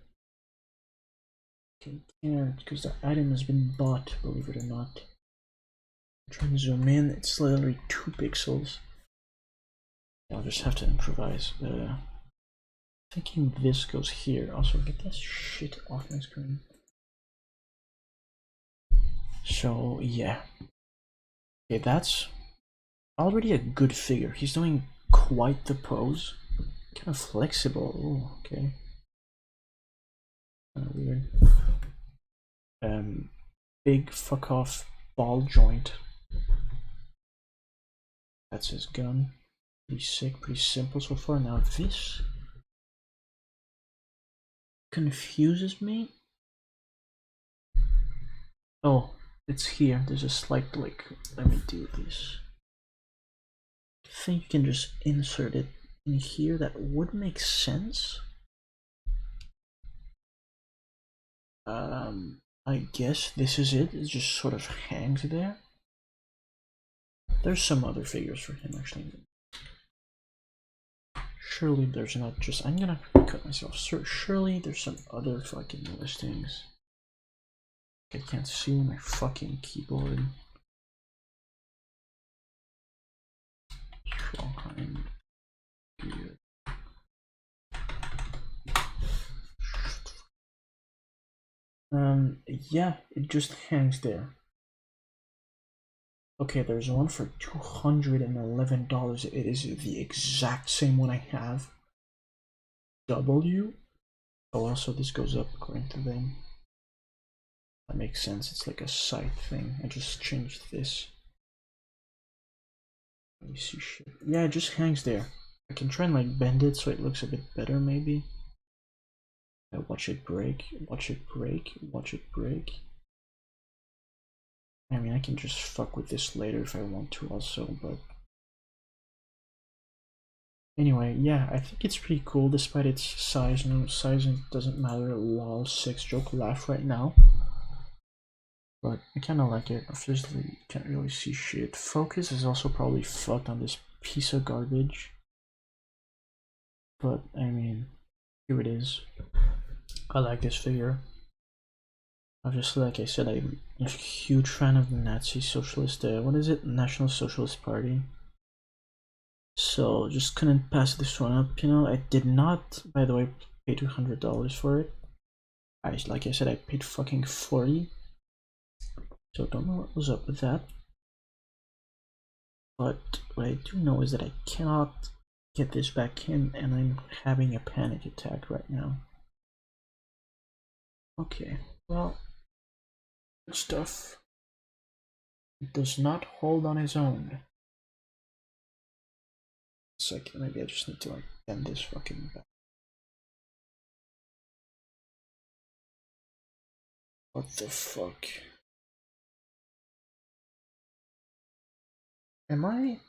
Okay, can't because the item has been bought, believe it or not. I'm trying to zoom in, it's literally 2 pixels. I'll just have to improvise. Thinking this goes here. Also, get that shit off my screen. So, yeah. Okay, that's already a good figure. He's doing quite the pose. Kind of flexible. Oh, okay. Kind of weird. Big fuck off ball joint. That's his gun. Pretty sick, pretty simple so far. Now this confuses me. Oh, it's here. There's a slight like. Let me do this. I think you can just insert it in here. That would make sense. I guess this is it. It just sort of hangs there. There's some other figures for him actually. Surely there's not just. I'm gonna cut myself. Surely there's some other fucking listings. I can't see my fucking keyboard. Trondheim beer. Yeah, it just hangs there. Okay, there's one for $211. It is the exact same one I have. W. Oh, also this goes up according to them. That makes sense. It's like a site thing. I just changed this. Let me see shit. Yeah, it just hangs there. I can try and like bend it so it looks a bit better, maybe. Watch it break. Watch it break. Watch it break. I mean, I can just fuck with this later if I want to, also, but. Anyway, yeah, I think it's pretty cool despite its size. No, size doesn't matter. Lol, 6 joke laugh right now. But I kind of like it. Obviously, can't really see shit. Focus is also probably fucked on this piece of garbage. But, I mean, here it is. I like this figure. Obviously, like I said, I'm a huge fan of the Nazi Socialist, what is it? National Socialist Party. So, just couldn't pass this one up, you know. I did not, by the way, pay $200 for it. Like I said, I paid fucking 40. So don't know what was up with that. But what I do know is that I cannot get this back in, and I'm having a panic attack right now. Okay, well, good stuff. It does not hold on its own. Second, maybe I just need to like bend this fucking back. What the fuck? Am I?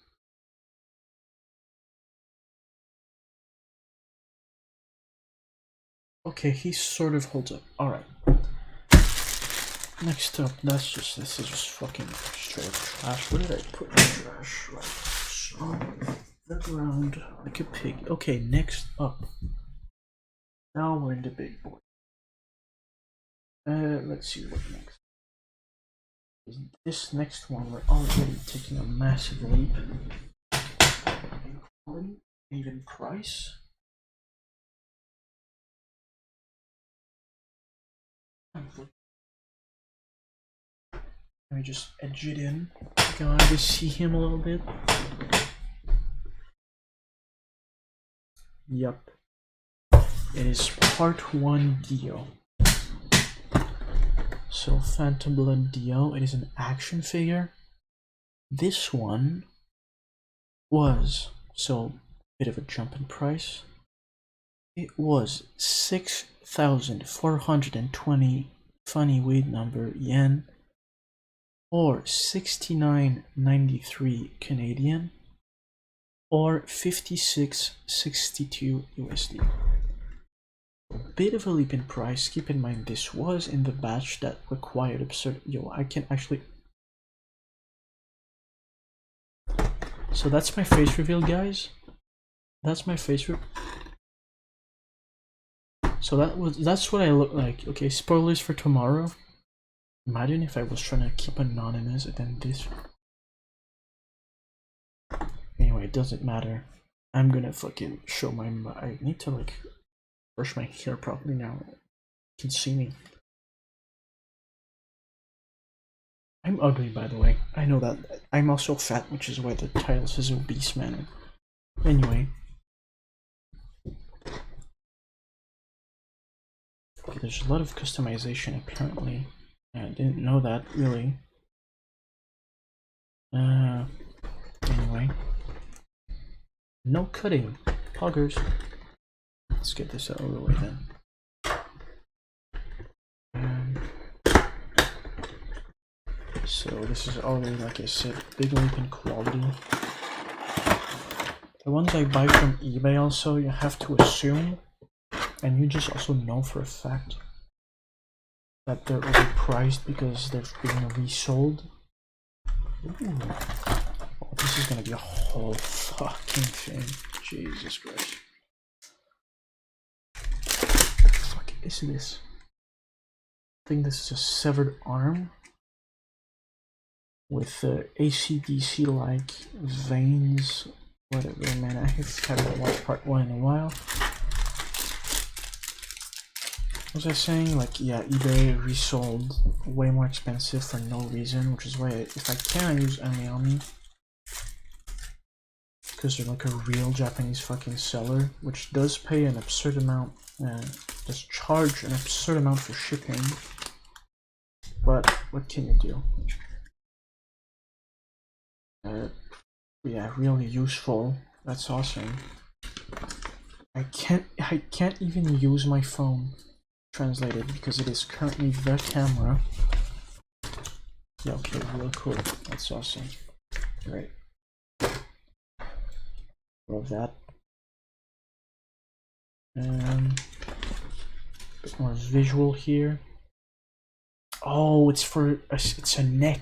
Okay, he sort of holds up. Alright. Next up, this is just fucking straight up trash. Where did I put my trash? Right on the ground like a pig. Okay, next up. Now we're in the big boy. Let's see what next. This next one, we're already taking a massive leap. Even price. Let me just edge it in. Can I just see him a little bit? Yup. It is part 1 Dio. So Phantom Blood Dio, it is an action figure. This one was, so bit of a jump in price. It was 6,420 funny weed number yen, or 69.93 Canadian, or 56.62 USD. A bit of a leap in price. Keep in mind this was in the batch that required absurd. Yo, I can actually. So that's my face reveal, guys. That's my face. So that's what I look like. Okay, spoilers for tomorrow. Imagine if I was trying to keep anonymous and then this. Anyway, it doesn't matter. I'm gonna fucking show my. I need to like brush my hair properly now. You can see me. I'm ugly, by the way. I know that. I'm also fat, which is why the title says obese man. Anyway. Okay, there's a lot of customization apparently. I didn't know that really. Anyway. No cutting. Poggers. Let's get this out of the way then. So this is already, like I said, big leap in quality. The ones I buy from eBay also, you have to assume, and you just also know for a fact, that they're overpriced because they're being resold. Ooh. Oh, this is gonna be a whole fucking thing. Jesus Christ. What the fuck is this? I think this is a severed arm with AC/DC like veins. Whatever, man. I haven't watched part 1 in a while. What was I saying? Like, yeah, eBay resold way more expensive for no reason, which is why if I can, I use Amiami. Because they're like a real Japanese fucking seller, which does pay an absurd amount, does charge an absurd amount for shipping. But what can you do? Yeah, really useful. That's awesome. I can't even use my phone translated because it is currently the camera. Yeah, okay, real cool. That's awesome. Right. Love that. A bit more visual here. Oh, it's a neck.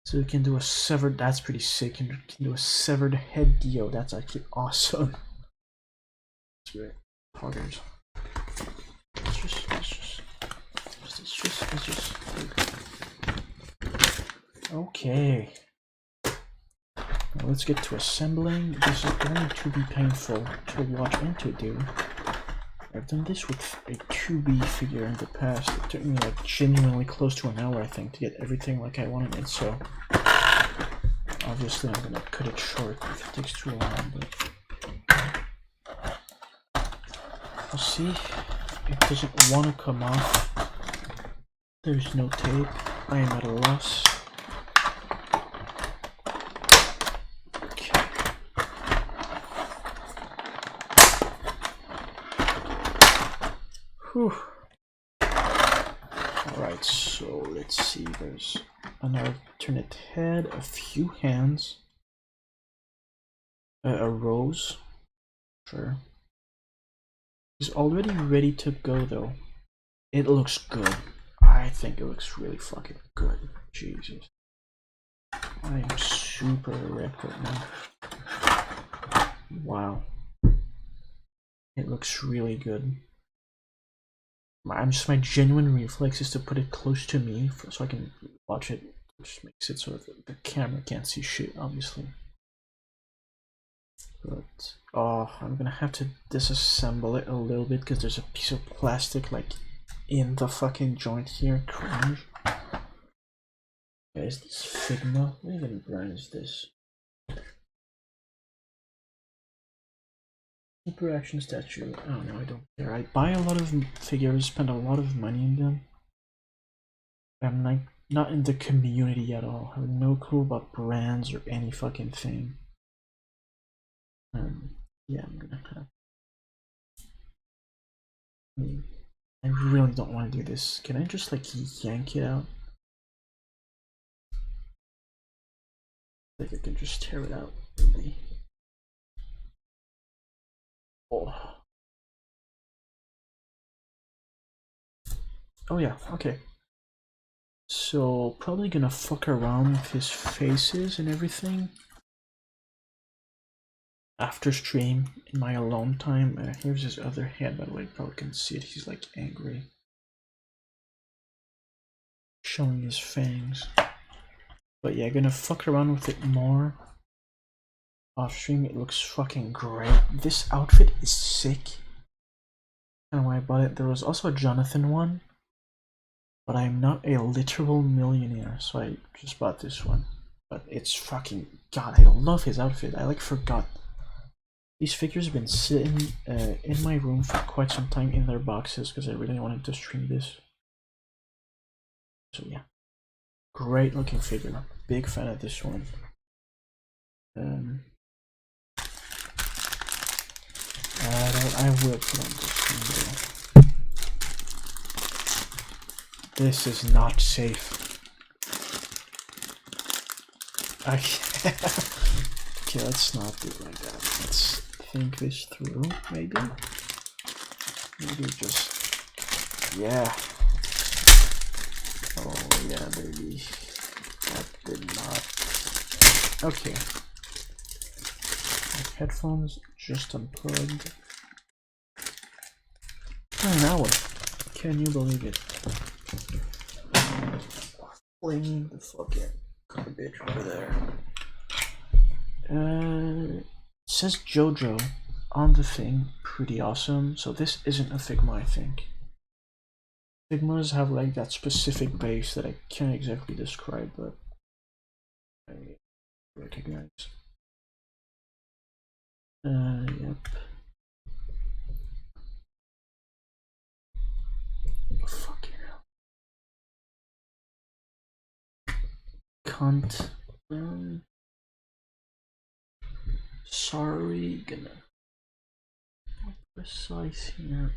So you can do a severed. That's pretty sick. You can do a severed head deal. That's actually awesome. That's great. Poggers. It's just. Okay. Now let's get to assembling. This is going to be painful to watch and to do. I've done this with a 2B figure in the past. It took me like genuinely close to an hour, I think, to get everything like I wanted it, so obviously I'm gonna cut it short if it takes too long, but we'll see. It doesn't want to come off. There's no tape. I am at a loss. Alright, so let's see, there's an alternate head, a few hands, a rose, sure. It's already ready to go though. It looks good. I think it looks really fucking good. Jesus. I am super erect right now. Wow. It looks really good. My genuine reflex is to put it close to me so I can watch it, which makes it so that the camera can't see shit, obviously. But I'm gonna have to disassemble it a little bit because there's a piece of plastic like in the fucking joint here. Cringe. Yeah, is this Figma? What even brand is this? Super Action Statue. I don't know, I don't care. I buy a lot of figures, spend a lot of money in them. I'm like not in the community at all. I have no clue about brands or any fucking thing. Yeah, I'm gonna have. I really don't want to do this. Can I just like yank it out? I think I can just tear it out. Maybe. Oh. Oh yeah, okay. So probably gonna fuck around with his faces and everything. after stream in my alone time. Here's his other head, by the way. You probably can see it. He's like angry, showing his fangs. But yeah, gonna fuck around with it more off stream. It looks fucking great. This outfit is sick. I don't know why I bought it. There was also a Jonathan one, but I'm not a literal millionaire, so I just bought this one. But it's fucking god. I love his outfit. I like forgot. These figures have been sitting in my room for quite some time in their boxes because I really wanted to stream this. So yeah, great looking figure. Big fan of this one. I will put on this one though. This is not safe. Okay, let's not do it like that. Let's think this through, maybe. Maybe just, yeah. Oh yeah, baby. That did not. Okay. My headphones just unplugged. Oh, now what? Can you believe it? Flinging the fucking garbage over there. It says JoJo on the thing. Pretty awesome. So this isn't a Figma, I think. Figmas have like that specific base that I can't exactly describe, but I recognize. Yep. Fucking hell. Cunt. Sorry, gonna precise here.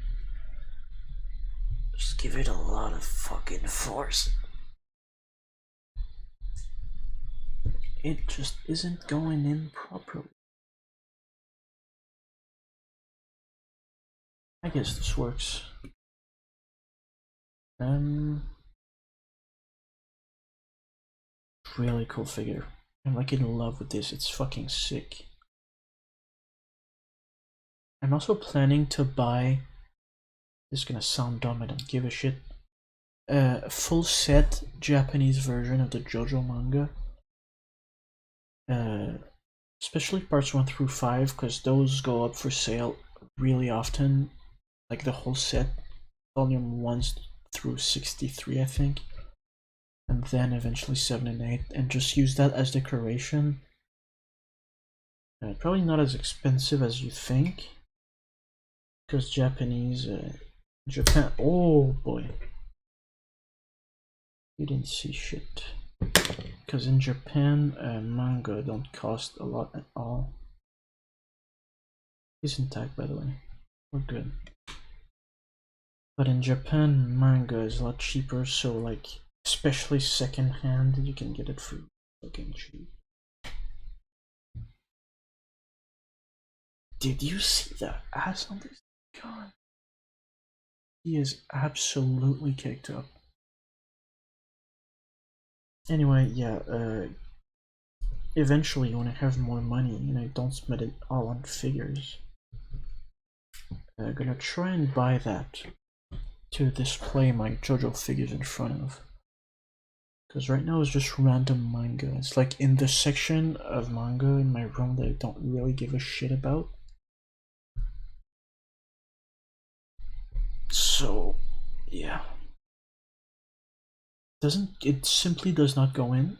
Just give it a lot of fucking force. It just isn't going in properly. I guess this works. Really cool figure. I'm like in love with this. It's fucking sick. I'm also planning to buy. This is gonna sound dumb. I don't give a shit. Full set Japanese version of the JoJo manga. Especially parts 1 through 5, because those go up for sale really often. Like the whole set, volume 1 through 63, I think. And then eventually 7 and 8, and just use that as decoration. Probably not as expensive as you think, because Japanese, Japan. Oh boy, you didn't see shit. Because in Japan, manga don't cost a lot at all. He's intact, by the way. We're good. But in Japan, manga is a lot cheaper, so like, especially secondhand, you can get it for fucking cheap. Did you see that ass on this? God. He is absolutely kicked up. Anyway, yeah, eventually when I have more money and I don't spend it all on figures, I'm gonna try and buy that to display my JoJo figures in front of. Because right now it's just random manga. It's like in the section of manga in my room that I don't really give a shit about. So, yeah. It simply does not go in?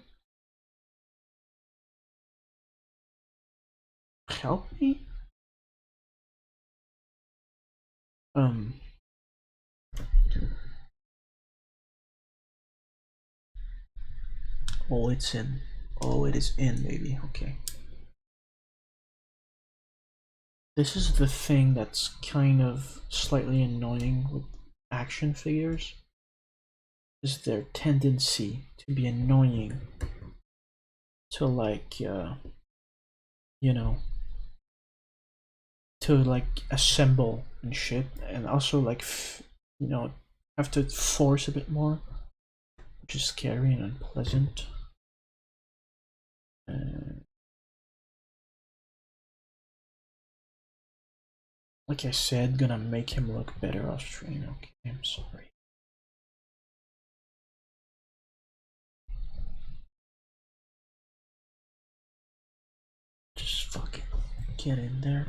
Help me? Oh, it's in. Oh, it is in, baby. Okay. This is the thing that's kind of slightly annoying with action figures, is their tendency to be annoying, to like, you know, to like assemble and shit, and also like, you know, have to force a bit more, which is scary and unpleasant. like I said, gonna make him look better off screen. Okay, I'm sorry. Just fucking get in there.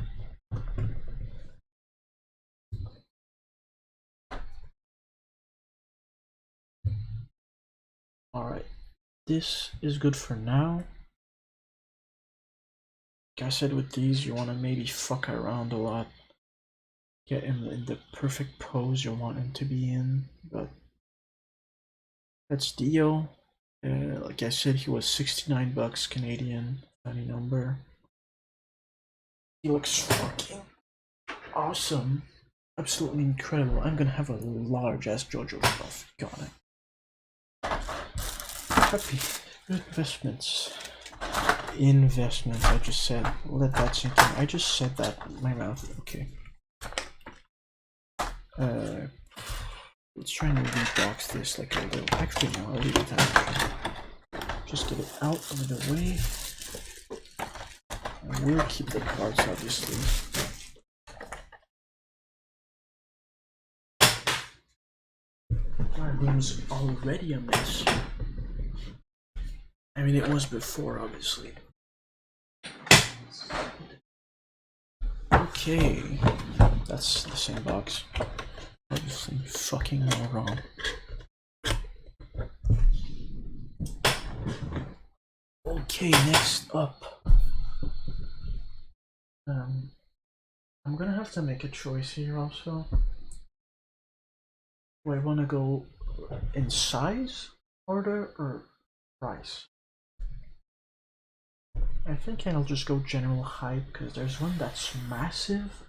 Alright, this is good for now. Like I said, with these, you want to maybe fuck around a lot. Get him in the perfect pose you want him to be in, but that's Dio. Like I said, he was 69 bucks Canadian, funny number. He looks fucking awesome. Absolutely incredible. I'm gonna have a large ass JoJo stuff. Got it. Happy. Good investments. Investments, I just said. Let that sink in. I just said that in my mouth. Okay. Let's try and rebox this like a little. Actually, no, I'll leave it out. Just get it out of the way. I will keep the cards, obviously. My room's already a mess. I mean, it was before, obviously. Okay, that's the same box. Obviously, fucking moron. Okay, next up. I'm gonna have to make a choice here also. Do I want to go in size order or price? I think I'll just go general hype because there's one that's massive,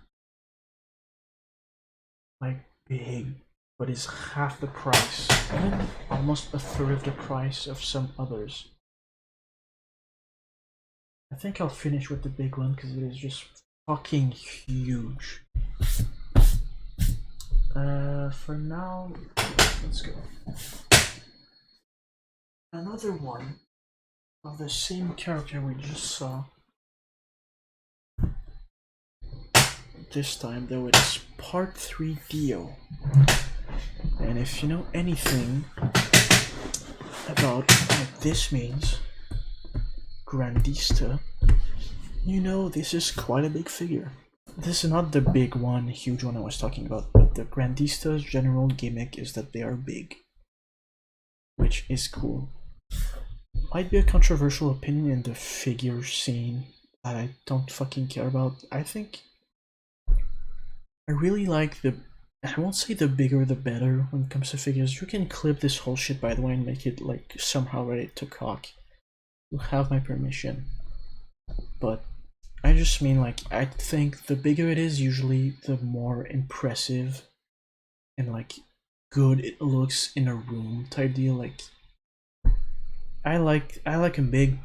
like big, but is half the price and almost a third of the price of some others. I think I'll finish with the big one because it is just fucking huge. For now, let's go. Another one of the same character we just saw. This time though, it's part 3 Dio. And if you know anything about what this means, Grandista, you know this is quite a big figure. This is not the big one, huge one I was talking about, but the Grandista's general gimmick is that they are big, which is cool. Might be a controversial opinion in the figure scene that I don't fucking care about. I think I really like the, I won't say the bigger the better when it comes to figures. You can clip this whole shit, by the way, and make it like somehow ready to cock. You have my permission. But I just mean, like, I think the bigger it is, usually the more impressive and like good it looks in a room type deal. Like I like him big,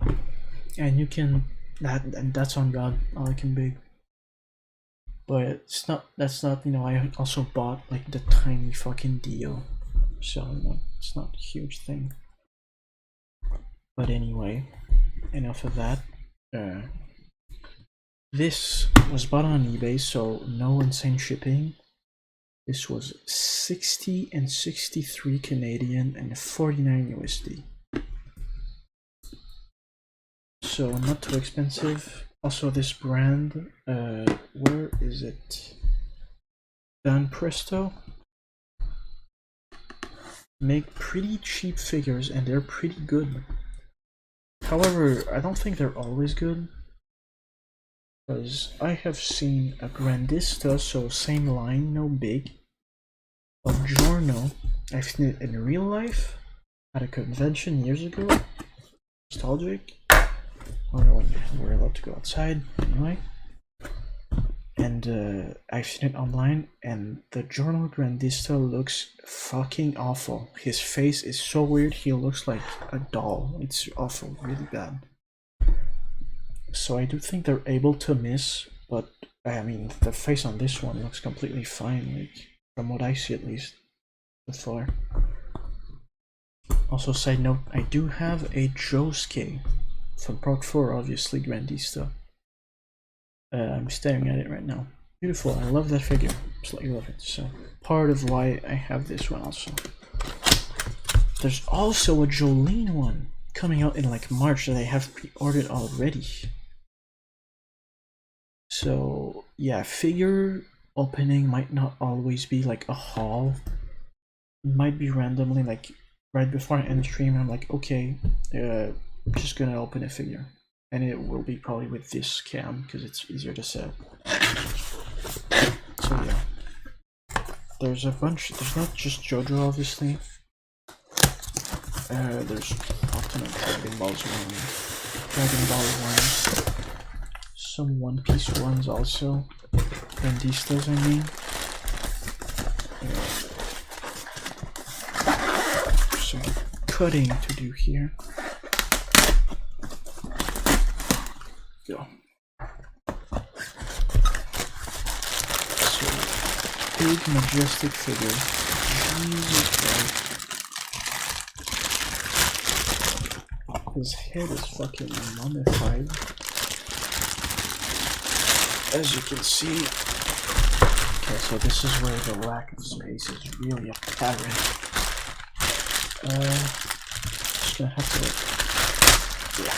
and you can that's on God. I like him big, but it's not. That's not. You know, I also bought like the tiny fucking Dio, so you know, it's not a huge thing. But anyway, enough of that. This was bought on eBay, so no insane shipping. This was 60 and 63 Canadian and 49 USD. So not too expensive. Also this brand, where is it? Dan Presto. Make pretty cheap figures and they're pretty good. However, I don't think they're always good, because I have seen a Grandista, so same line, no big, of Giorno. I've seen it in real life at a convention years ago. Nostalgic. I don't know when we're allowed to go outside, anyway. And I've seen it online, and the Giorno Grandista looks fucking awful. His face is so weird, he looks like a doll. It's awful, really bad. So I do think they're able to miss, but I mean, the face on this one looks completely fine, like, from what I see at least, so far. Also, side note, I do have a Josuke from part 4, obviously, Grandista. I'm staring at it right now. Beautiful, I love that figure. Absolutely love it. So, part of why I have this one also. There's also a Jolene one coming out in like March that I have pre-ordered already. So, yeah, figure opening might not always be like a haul. It might be randomly, like right before I end the stream, I'm like, okay, just gonna open a figure. And it will be probably with this cam because it's easier to set. So yeah, there's a bunch. There's not just JoJo, obviously. There's often a Dragon Ball ones, some One Piece ones also, Grandistas, I mean. Some cutting to do here. Go. Big majestic figure. Jesus Christ. His head is fucking mummified. As you can see. Okay, so this is where the lack of space is really apparent. Just gonna have to. Yeah.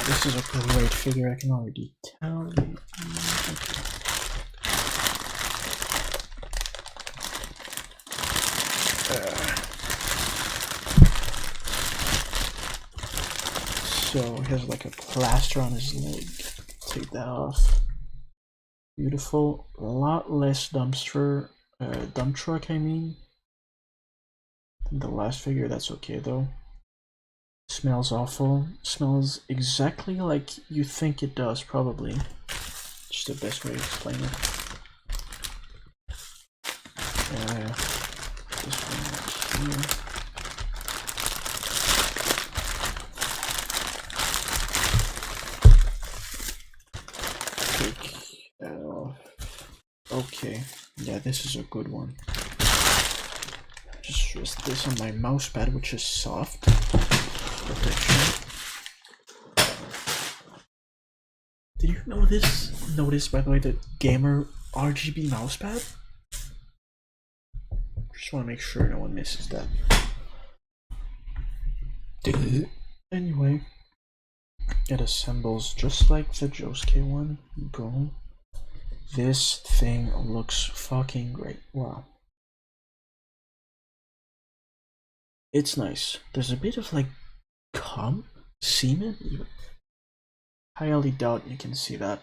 This is a great figure, I can already tell. So he has like a plaster on his leg. Take that off. Beautiful. A lot less dump truck, I mean. Than the last figure, that's okay though. Smells awful. Smells exactly like you think it does, probably. Just the best way to explain it. This one here. Okay, yeah, this is a good one. Just rest this on my mouse pad, which is soft. Protection. Did you notice by the way, the gamer RGB mousepad? Just want to make sure no one misses that. Anyway, it assembles just like the Josuke one, bro. This thing looks fucking great. Wow. It's nice. There's a bit of like semen. I highly doubt you can see that.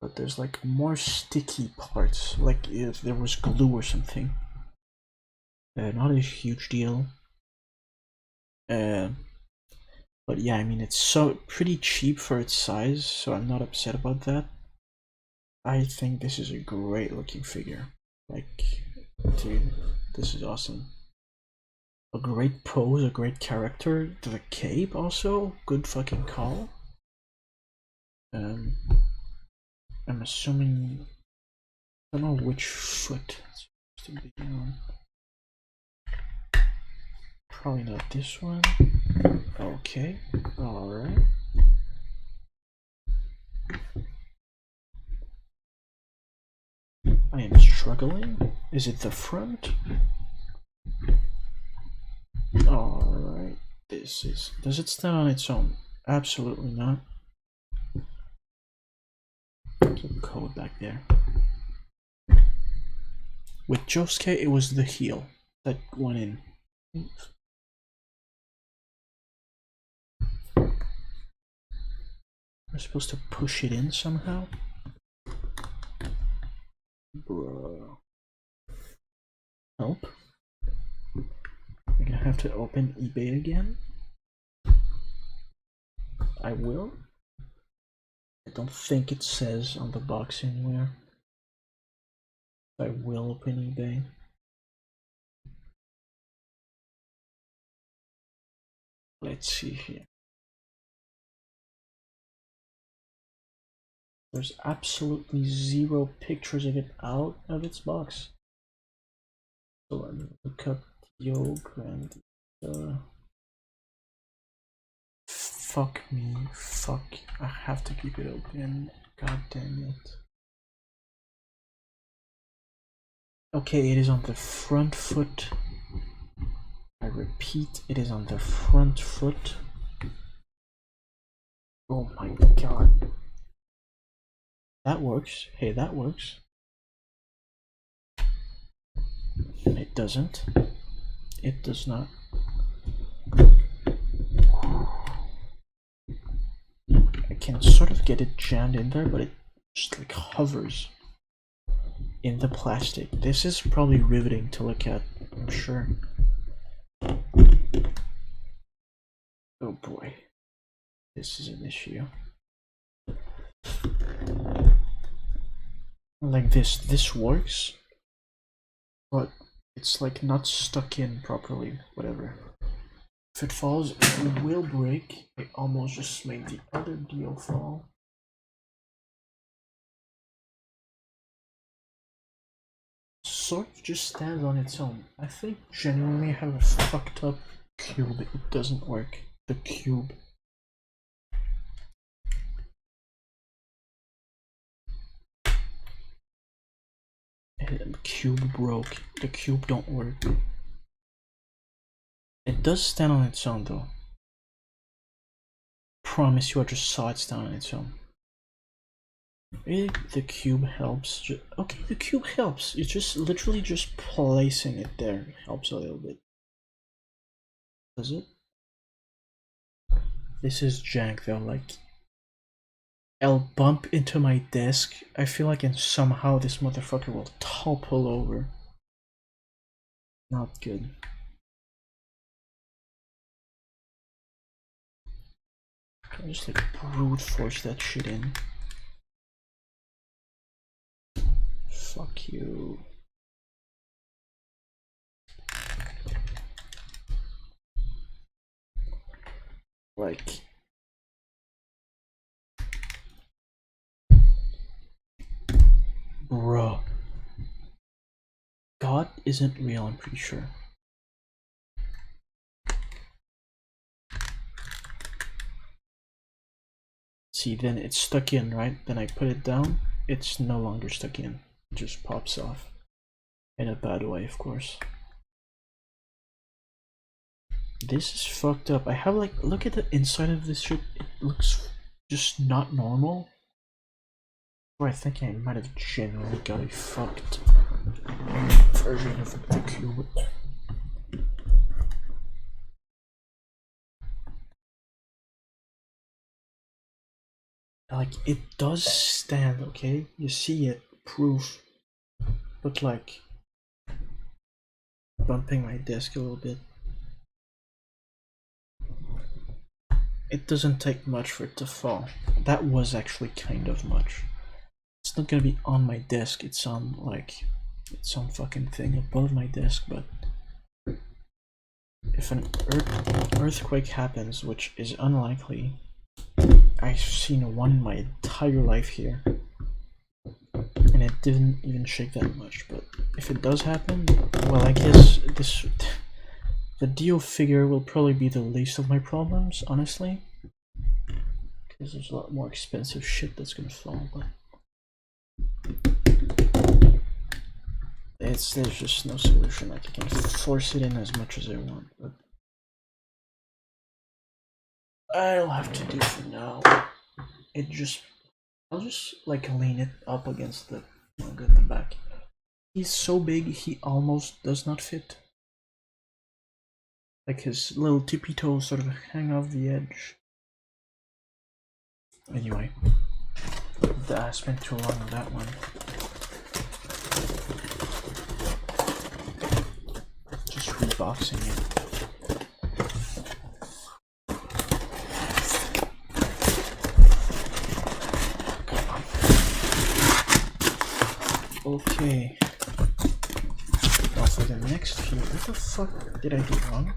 But there's like more sticky parts, like if there was glue or something. Not a huge deal. But yeah, I mean, it's so pretty cheap for its size, so I'm not upset about that. I think this is a great looking figure. Like, dude, this is awesome. A great pose, a great character. The cape also, good fucking call. I'm assuming, I don't know which foot it's supposed to be on. Probably not this one. Okay, alright. I am struggling. Is it the front? Alright, this is. Does it stand on its own? Absolutely not. There's a code back there. With Josuke, it was the heel that went in. We're supposed to push it in somehow? Bro. Help. We're gonna have to open eBay again. I will. I don't think it says on the box anywhere. I will open eBay. Let's see here. There's absolutely zero pictures of it out of its box. So let me look up Yo Grand. Fuck me. Fuck. I have to keep it open. God damn it. Okay, it is on the front foot. I repeat, it is on the front foot. Oh my god. That works. Hey, that works. It doesn't. It does not. I can sort of get it jammed in there, but it just like hovers in the plastic. This is probably riveting to look at, I'm sure. Oh boy. This is an issue. Like this works, but it's like not stuck in properly, whatever. If it falls, it will break. I almost just made the other deal fall. Sort of just stands on its own. I think genuinely I have a fucked up cube. It doesn't work. The cube. The cube broke. The cube don't work. It does stand on its own though. Promise you, I just saw it stand on its own. Really, the cube helps. Okay, the cube helps. It's just literally just placing it there helps a little bit. Does it? This is jank though. Like, I'll bump into my desk. I feel like and somehow this motherfucker will topple over. Not good. I'll just like brute force that shit in. Fuck you. Like, bruh. God isn't real, I'm pretty sure. See, then it's stuck in, right? Then I put it down, it's no longer stuck in. It just pops off. In a bad way, of course. This is fucked up. I have like, look at the inside of this shit. It looks just not normal. Or I think I might have genuinely got a fucked version of the cube. Like, it does stand, okay? You see it, proof. But like, bumping my desk a little bit. It doesn't take much for it to fall. That was actually kind of much. It's not gonna be on my desk, it's on like, it's some fucking thing above my desk, but if an earthquake happens, which is unlikely, I've seen one in my entire life here, and it didn't even shake that much, but if it does happen, well, I guess the Dio figure will probably be the least of my problems, honestly, because there's a lot more expensive shit that's gonna fall, but there's just no solution. Like, I can force it in as much as I want, but I'll have to do for now. I'll just like lean it up against the mug at the back. He's so big, he almost does not fit. Like, his little tippy toes sort of hang off the edge. Anyway, I spent too long on that one. Just reboxing it. Okay. Now for the next few, what the fuck did I do wrong?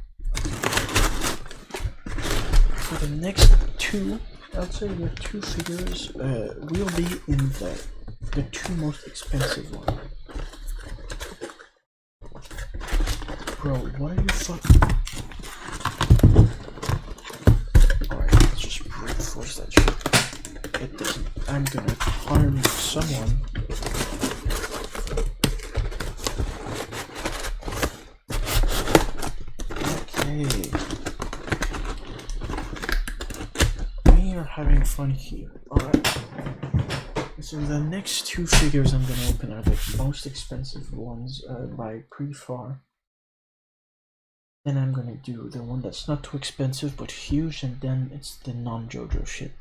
For the next two, I'd say the two figures will be in the two most expensive ones. Bro, what are you fucking... Alright, let's just I'm gonna harm someone. Okay. We are having fun here. Alright. So the next two figures I'm gonna open are the most expensive ones by pretty far. Then I'm gonna do the one that's not too expensive but huge, and then it's the non-JoJo shit.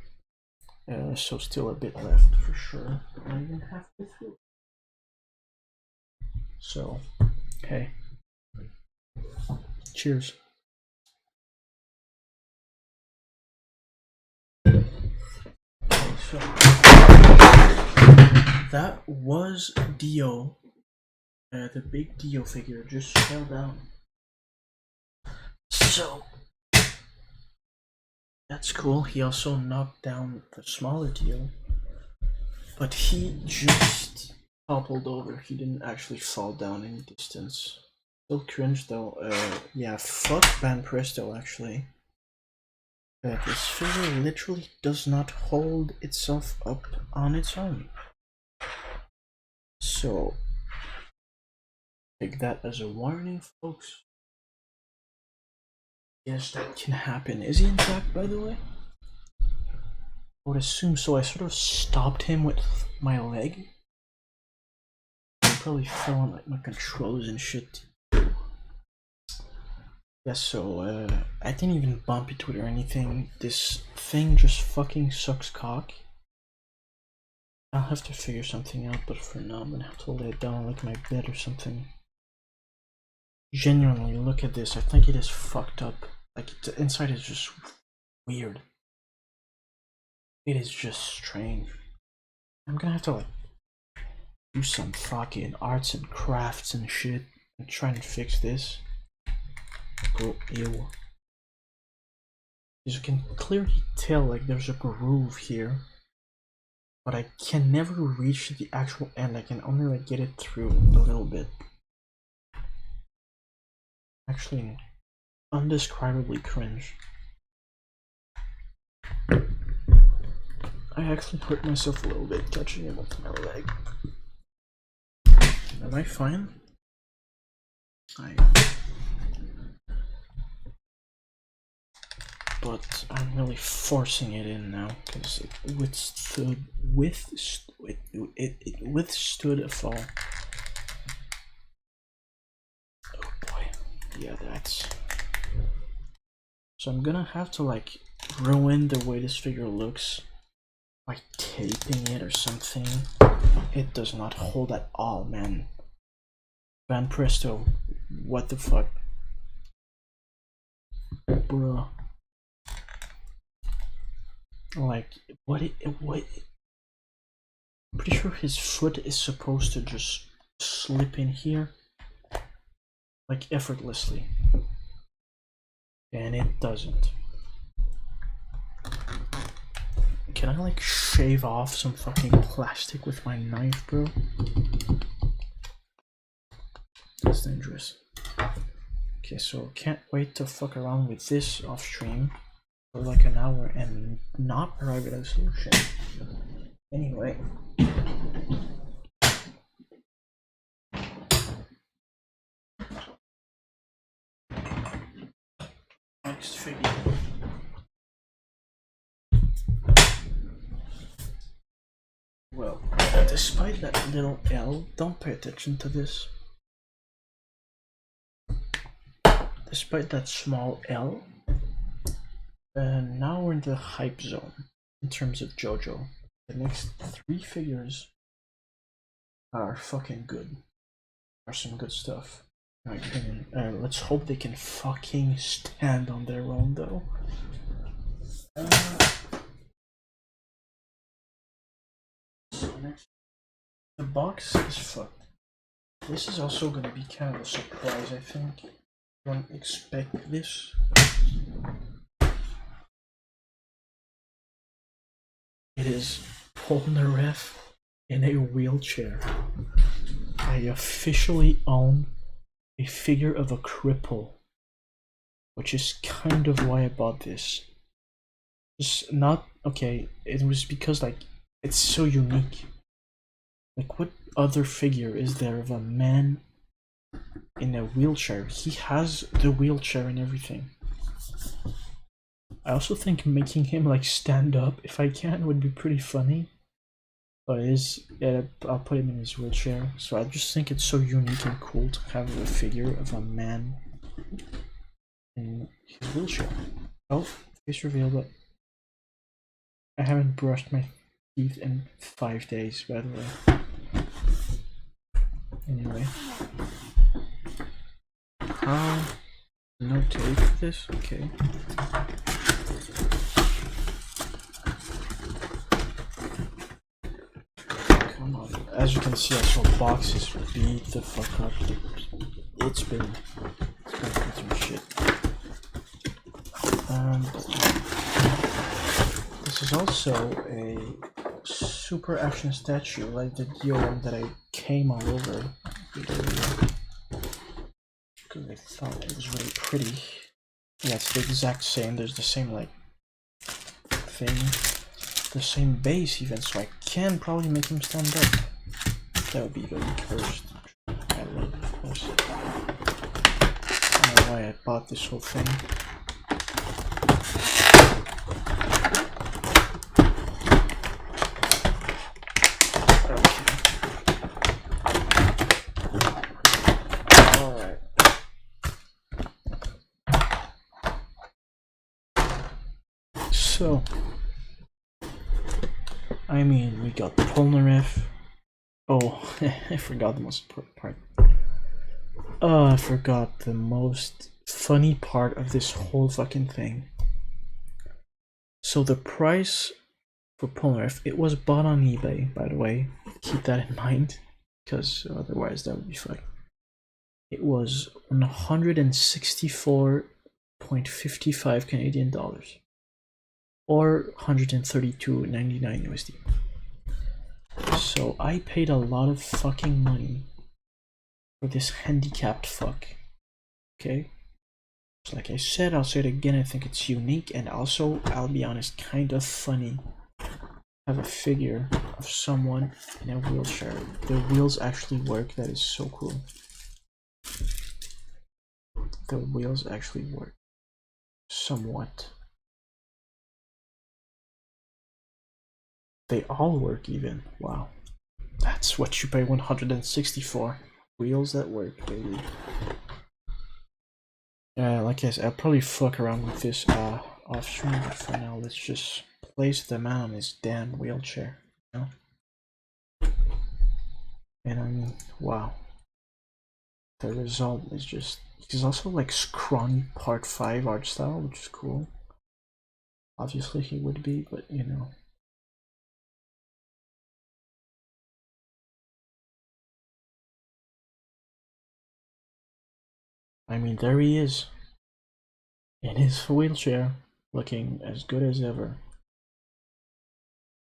So still a bit left for sure. Not even halfway through. So, okay. Cheers. Okay, so that was Dio. The big Dio figure just fell down. So that's cool. He also knocked down the smaller Dio, but he just toppled over. He didn't actually fall down any distance. Still cringe though. Yeah, fuck Van Presto actually. This figure literally does not hold itself up on its own. So take that as a warning, folks. Yes, that can happen. Is he intact, by the way? I would assume so. I sort of stopped him with my leg. He probably fell on like my controls and shit. Yeah, so I didn't even bump into it or anything. This thing just fucking sucks cock. I'll have to figure something out, but for now I'm gonna have to lay it down like my bed or something. Genuinely, look at this. I think it is fucked up. Like, the inside is just weird. It is just strange. I'm gonna have to like do some fucking arts and crafts and shit and try and fix this. Go ew. As you can clearly tell, like there's a groove here, but I can never reach the actual end. I can only like get it through a little bit. Actually, undescribably cringe. I actually hurt myself a little bit touching it with my leg. Am I fine? I am. But I'm really forcing it in now because it withstood a fall. Oh boy, yeah, that's. So I'm gonna have to like ruin the way this figure looks by taping it or something. It does not hold at all, man. Van Presto, what the fuck, bruh. Like, what? I'm pretty sure his foot is supposed to just slip in here, like effortlessly, and it doesn't. Can I like shave off some fucking plastic with my knife, bro? That's dangerous. Okay, so can't wait to fuck around with this off stream for like an hour and not arrive at a solution. Anyway. Next figure. Well, despite that little L, don't pay attention to this. Despite that small L, now we're in the hype zone in terms of JoJo. The next three figures are fucking good. Are some good stuff. In my opinion. Let's hope they can fucking stand on their own though. So next, the box is fucked. This is also gonna be kind of a surprise, I think. Don't expect this. It is Polnareff in a wheelchair. I officially own a figure of a cripple, which is kind of why I bought this. Just not okay. It was because like It's so unique. Like, what other figure is there of a man in a wheelchair? He has the wheelchair and everything. I also think making him like stand up, if I can, would be pretty funny. But it is, yeah, I'll put him in his wheelchair. So I just think it's so unique and cool to have a figure of a man in his wheelchair. Oh, face reveal, but I haven't brushed my teeth in 5 days, by the way. Anyway. No tape for this? Okay. Come on. As you can see, I saw boxes beat the fuck up. It's been through some shit. This is also a super action statue, like the Dio one that I came all over. Because I thought it was really pretty. Yeah, it's the exact same. There's the same like thing, the same base even, so I can probably make him stand up. That would be very cursed. I love it, of course. I don't know why I bought this whole thing. So, I mean, we got Polnareff. Oh, I forgot the most important part. Oh, I forgot the most funny part of this whole fucking thing. So the price for Polnareff, it was bought on eBay, by the way. Keep that in mind, because otherwise that would be fucked. It was 164.55 Canadian dollars. Or 132.99 USD. So I paid a lot of fucking money for this handicapped fuck. Okay? So like I said, I'll say it again, I think it's unique, and also, I'll be honest, kind of funny. Have a figure of someone in a wheelchair. The wheels actually work, that is so cool. The wheels actually work. Somewhat. They all work even. Wow. That's what you pay 160 for. Wheels that work, baby. Like I said, I'll probably fuck around with this off stream, but for now, let's just place the man on his damn wheelchair. You know? And I mean, wow. The result is just. He's also like scrawny part 5 art style, which is cool. Obviously, he would be, but you know. I mean, there he is, in his wheelchair, looking as good as ever.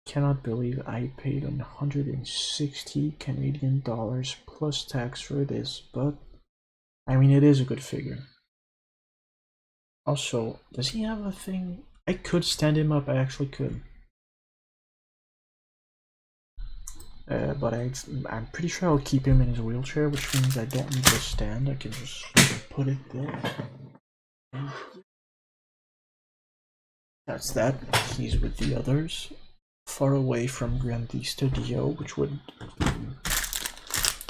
Cannot believe I paid 160 Canadian dollars plus tax for this, but I mean, it is a good figure. Also, does he have a thing? I could stand him up, I actually could. But I'm pretty sure I'll keep him in his wheelchair, which means I don't need to stand, I can just put it there. That's that. He's with the others, far away from Grandi Studio, which would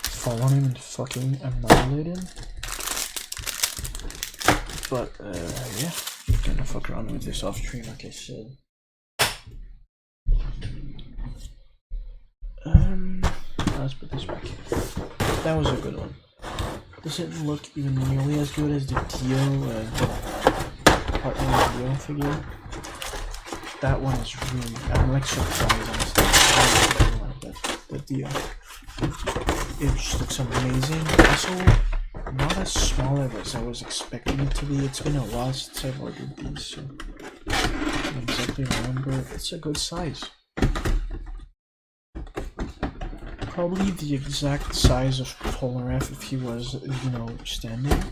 fall on him and fucking annihilate him. But yeah, just gonna fuck around with this off stream, like I said. Let's put this back. That was a good one. Doesn't look even nearly as good as the Dio, partner Dio figure. That one is really, I'm like surprised honestly. The Dio. It just looks amazing. Also, not as small as I was expecting it to be. It's been a while since I've ordered these, so I don't exactly remember. It's a good size. Probably the exact size of Polnareff if he was, you know, standing.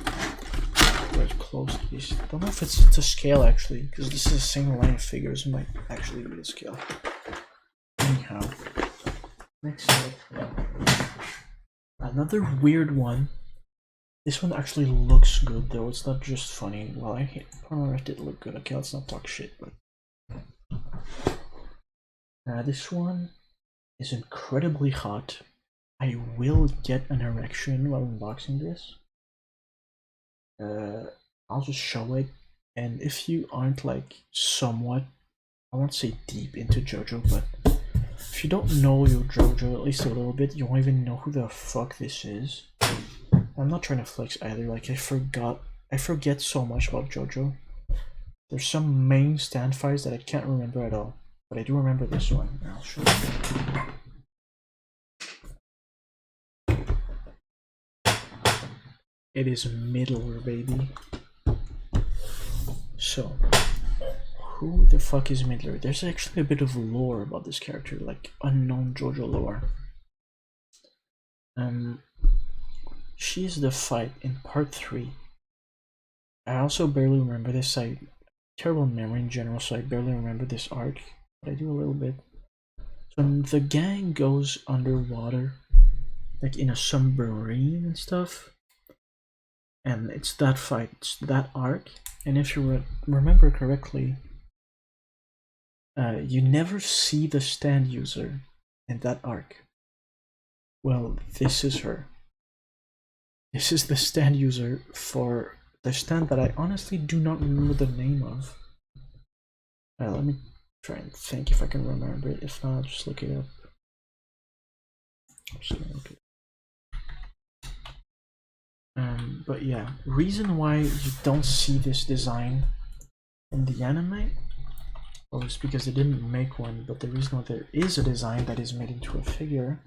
But close to this. I don't know if it's to scale actually, because this is the same line of figures. It might actually be to scale. Anyhow, next up, another weird one. This one actually looks good though, it's not just funny. Well, I hate it did look good. Okay, let's not talk shit, but this one is incredibly hot. I will get an erection while unboxing this. I'll just show it, and if you aren't like somewhat, I won't say deep into JoJo, but if you don't know your JoJo at least a little bit, you won't even know who the fuck this is. I'm not trying to flex either, like I forget so much about JoJo. There's some main stand fights that I can't remember at all, but I do remember this one, and I'll show you. It is Middler, baby. So, who the fuck is Middler? There's actually a bit of lore about this character, like unknown JoJo lore. She's the fight in part 3. I also barely remember this. I terrible memory in general, so I barely remember this arc, but I do a little bit. So the gang goes underwater, like in a submarine and stuff, and it's that fight, it's that arc. And if you remember correctly, you never see the stand user in that arc. Well, this is her. This is the stand user for the stand that I honestly do not remember the name of. Let me try and think if I can remember it. If not, I'll just look it up. I'm just gonna look it up. But yeah, reason why you don't see this design in the anime, well, it's because they didn't make one, but the reason why there is a design that is made into a figure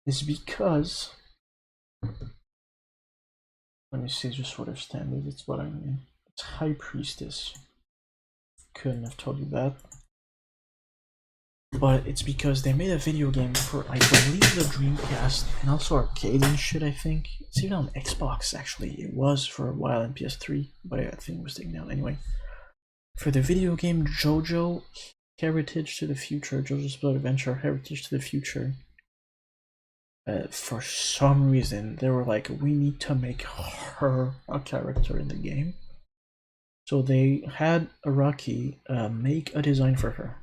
is because, let me see just what her stand is. It's what I mean. It's High Priestess. Couldn't have told you that. But it's because they made a video game for, I believe, the Dreamcast and also arcade and shit, I think. It's even on Xbox, actually. It was for a while on PS3, but I think it was taken down. Anyway, for the video game JoJo Heritage to the Future, JoJo's Blood Adventure Heritage to the Future, for some reason, they were like, we need to make her a character in the game. So they had Araki make a design for her.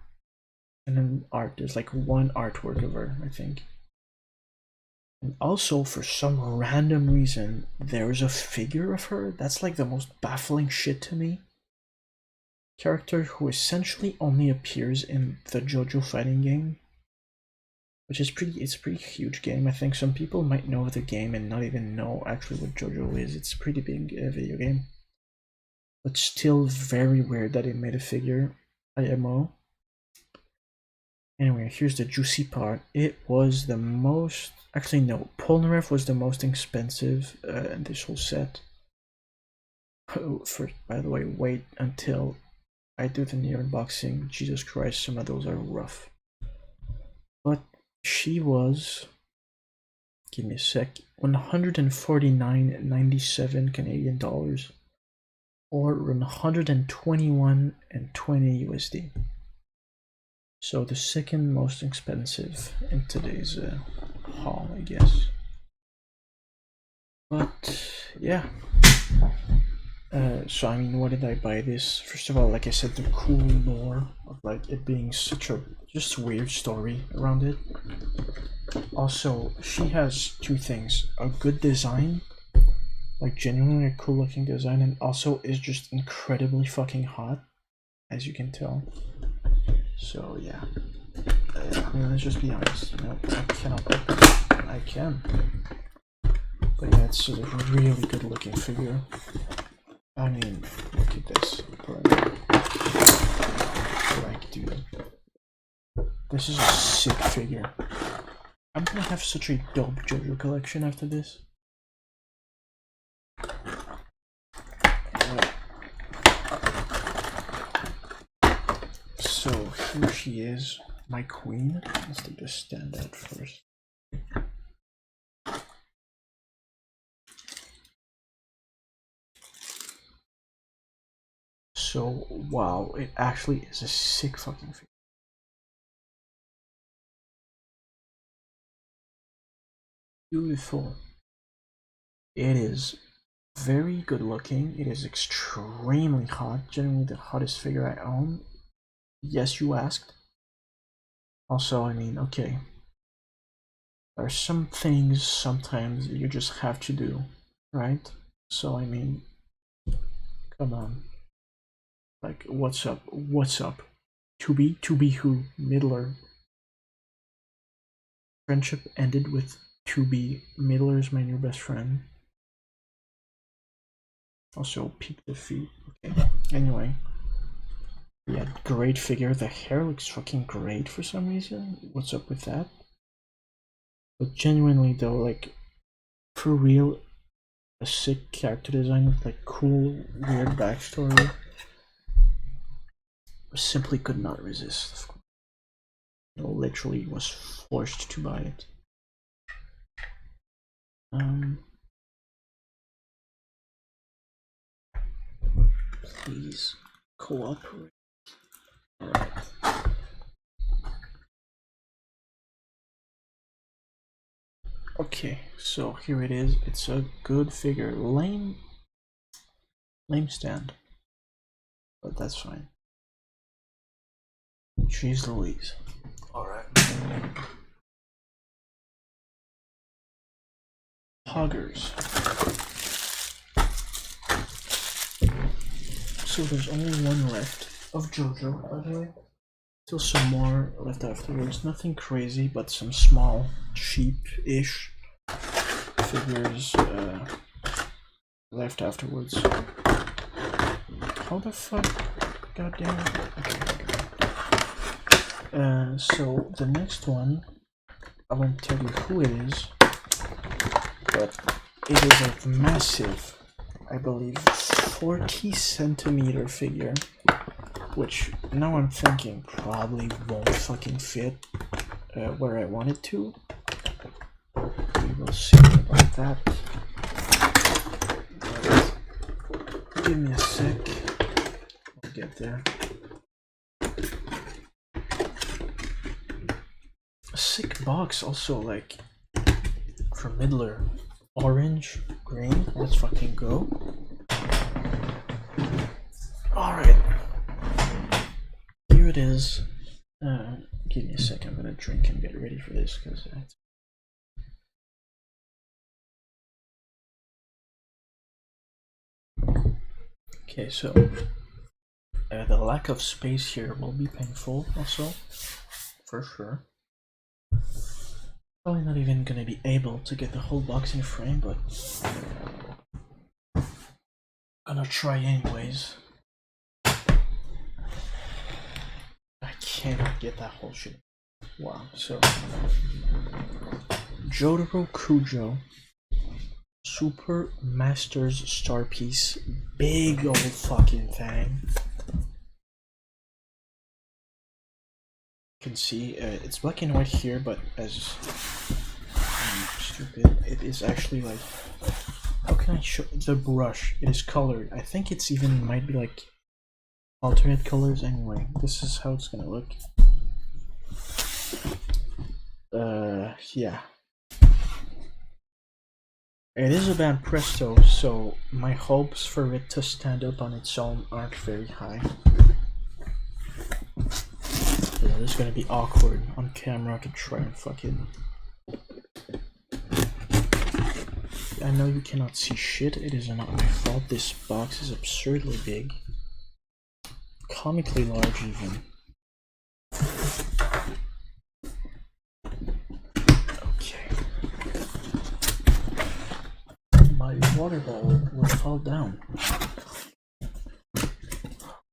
And then art, there's like one artwork of her, I think. And also, for some random reason, there's a figure of her. That's like the most baffling shit to me. Character who essentially only appears in the JoJo fighting game, which is it's a pretty huge game. I think some people might know the game and not even know actually what JoJo is. It's a pretty big video game, but still very weird that it made a figure IMO. Anyway, here's the juicy part. It was the most, actually no, Polnareff was the most expensive in this whole set. Oh, by the way, wait until I do the near unboxing. Jesus Christ, some of those are rough. But she was, give me a sec, 149.97 Canadian dollars, or 121.20 USD. So the second most expensive in today's haul, I guess. But yeah. So I mean, why did I buy this? First of all, like I said, the cool lore of like it being such a just weird story around it. Also, she has two things: a good design, like genuinely a cool looking design, and also is just incredibly fucking hot, as you can tell. So yeah. I mean, let's just be honest, you know, I cannot put this. I can. But yeah, it's a really good looking figure. I mean, look at this. Like, dude. This is a sick figure. I'm gonna have such a dope JoJo collection after this. So here she is. My queen. Let's take the stand out first. So wow, it actually is a sick fucking figure. beautiful. It is very good looking. It is extremely hot. Generally the hottest figure I own. Yes, you asked. Also, I mean, okay. There are some things sometimes you just have to do, right? So, I mean, come on. Like, what's up? What's up? To be who? Middler. Friendship ended with to be. Middler is my new best friend. Also, peek the feet. Okay. Anyway. Yeah, great figure. The hair looks fucking great for some reason. What's up with that? But genuinely though, like, for real, a sick character design with like cool, weird backstory. Simply could not resist. Literally was forced to buy it. Please cooperate. Alright. Okay, so here it is. It's a good figure. Lame stand. But that's fine. Jeez Louise. Alright. Hoggers. So there's only one left of JoJo, by the way. Still some more left afterwards. Nothing crazy, but some small, cheap-ish figures left afterwards. How the fuck? God damn it. Okay. So the next one, I won't tell you who it is, but it is a massive, I believe, 40-centimeter figure, which now I'm thinking probably won't fucking fit where I want it to. We will see about that. But give me a sec. I'll get there. A sick box also, like, for Middler. Orange, green, let's fucking go. Alright. Here it is. Give me a second, I'm gonna drink and get ready for this, because okay, so the lack of space here will be painful also, for sure. Probably not even gonna be able to get the whole box in frame, but I'm gonna try anyways. I cannot get that whole shit. Wow, so JoJo Kujo Super Masters Star Piece, big old fucking thing. You can see it's black and white here, but as I'm stupid, it is actually like, how can I show the brush? It is colored. I think it's even might be like alternate colors. Anyway, this is how it's gonna look. Yeah. It is a band Presto, so my hopes for it to stand up on its own aren't very high. Yeah, it's gonna be awkward on camera to try and fucking... I know you cannot see shit, it is not my fault. This box is absurdly big. Comically large even. Okay. My water bottle will fall down.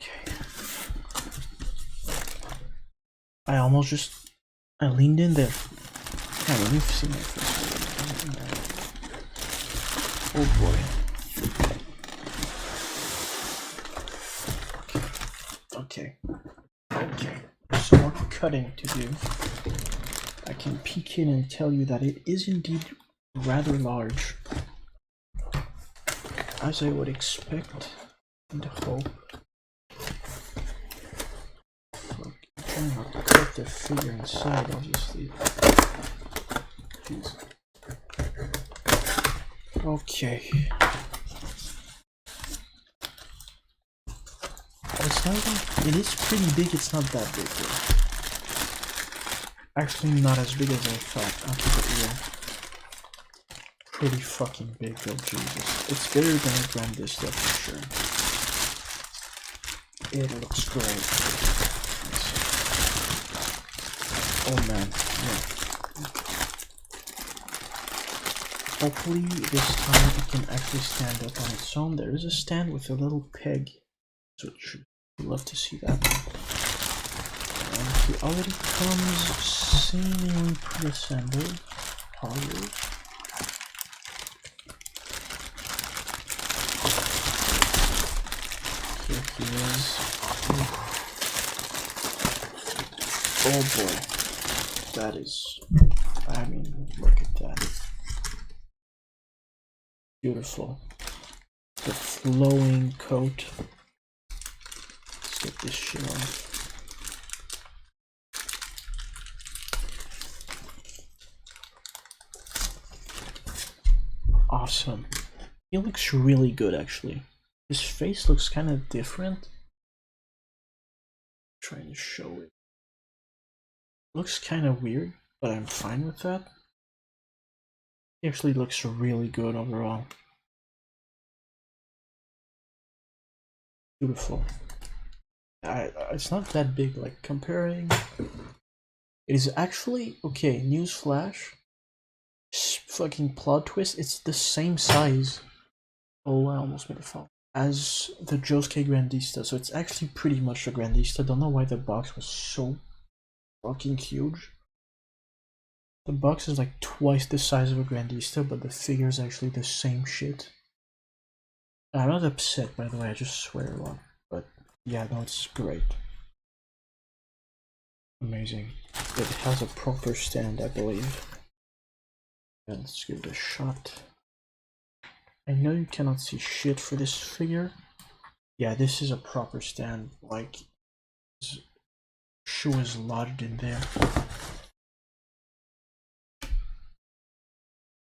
Okay. I almost just... I leaned in there. Can't believe you see my face. Oh boy. Okay. Okay. Some more cutting to do. I can peek in and tell you that it is indeed rather large, as I would expect and hope. Look, I'm trying not to cut the figure inside, obviously. Jeez. Okay. It's not even, it is pretty big, it's not that big though. Actually not as big as I thought, I'll keep it real. Pretty fucking big though, Jesus. It's bigger than a Grandista for sure. It looks great. Oh man, yeah. Hopefully this time it can actually stand up on its own. There is a stand with a little peg, so I'd love to see that. And he already comes seemingly pre-assembled. Probably. Here he is. Oh boy, that is, I mean, look at that. Beautiful. The flowing coat. Let's get this shit off. Awesome. He looks really good actually. His face looks kind of different. I'm trying to show it. Looks kind of weird, but I'm fine with that. He actually looks really good overall. Beautiful. It's not that big, like comparing. It is actually, okay, newsflash. Fucking plot twist, it's the same size. Oh, I almost made a fall. As the Josuke Grandista, so it's actually pretty much a Grandista. Don't know why the box was so fucking huge. The box is like twice the size of a Grandista, but the figure is actually the same shit. I'm not upset, by the way, I just swear a lot. But yeah, no, it's great. Amazing. It has a proper stand, I believe. And let's give it a shot. I know you cannot see shit for this figure. Yeah, this is a proper stand, like his shoe is lodged in there.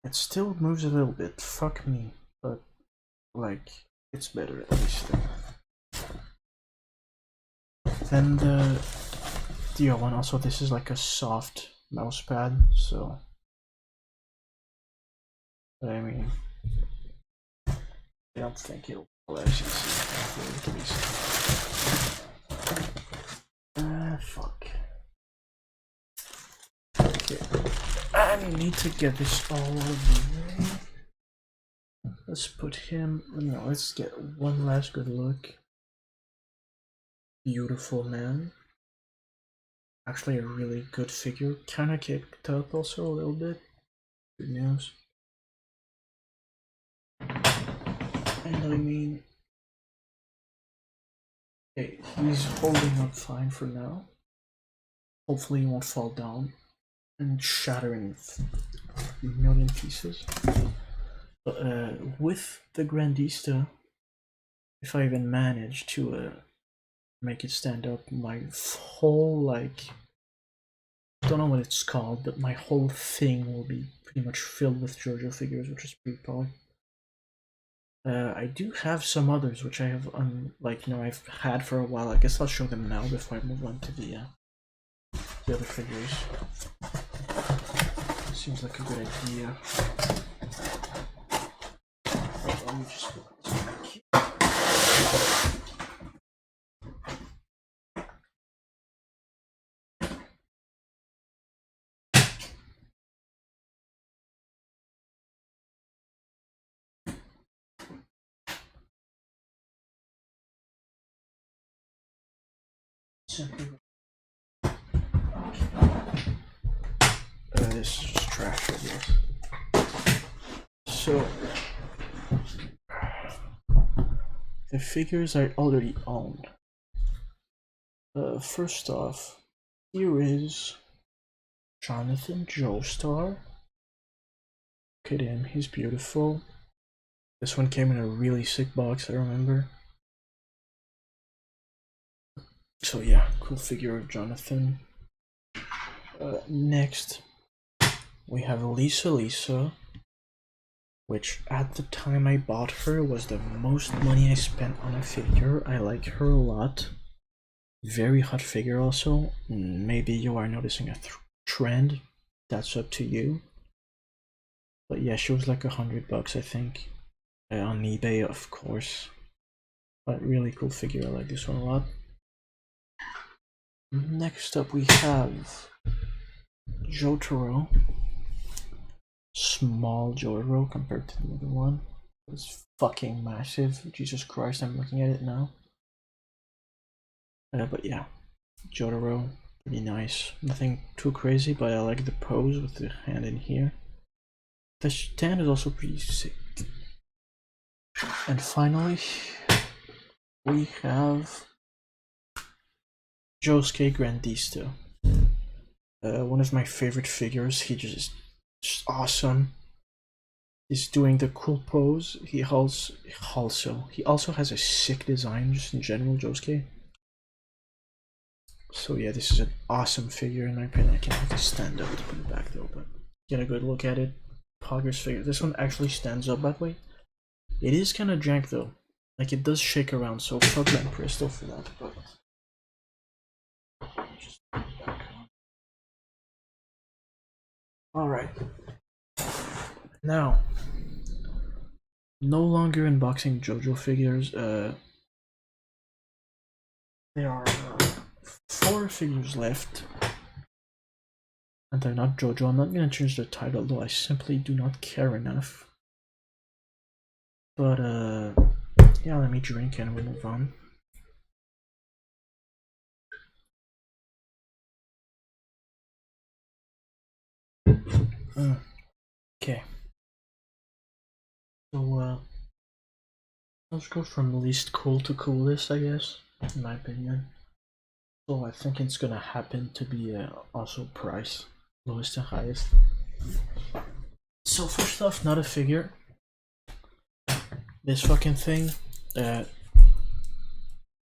It still moves a little bit, fuck me, but like it's better at least. Then the other one, also this is like a soft mouse pad, so I mean I don't think it'll actually see. Fuck. Okay. I need to get this all over the way. Let's put him. No, let's get one last good look. Beautiful man. Actually, a really good figure. Kinda kicked up also a little bit. Good news. And I mean, okay, he's holding up fine for now. Hopefully, he won't fall down and shatter in a million pieces. But with the Grandista, if I even manage to make it stand up, my whole, like, I don't know what it's called, but my whole thing will be pretty much filled with JoJo figures, which is pretty cool. I do have some others which I have I've had for a while. I guess I'll show them now before I move on to the other figures. Seems like a good idea. Let me just put this back here. This is just trash, I guess. So the figures I already own. First off, here is Jonathan Joestar. Look at him, he's beautiful. This one came in a really sick box, I remember. So yeah, cool figure of Jonathan. Next, we have Lisa. which at the time I bought her was the most money I spent on a figure. I like her a lot. Very hot figure also. Maybe you are noticing a trend. That's up to you. But yeah, she was like $100, I think. On eBay, of course. But really cool figure. I like this one a lot. Next up we have JoJo. Small JoJo compared to the other one. It's fucking massive. Jesus Christ, I'm looking at it now. But yeah, JoJo, pretty nice. Nothing too crazy, but I like the pose with the hand in here. The stand is also pretty sick. And finally, we have Josuke Grandista. One of my favorite figures. He just awesome. He's doing the cool pose. He also has a sick design just in general, Josuke. So yeah, this is an awesome figure in my opinion. I can't have to stand up to put it back though, but get a good look at it. Progress figure. This one actually stands up, by the way. It is kind of jank though. Like it does shake around, so fuck that crystal for that. But just put it back on. All right. Now, no longer unboxing JoJo figures. There are 4 figures left, and they're not JoJo. I'm not gonna change the title though. I simply do not care enough. But yeah, let me drink and we'll move on. Okay. So let's go from least cool to coolest, I guess, in my opinion. So I think it's gonna happen to be also price, lowest and highest. So first off, not a figure. This fucking thing.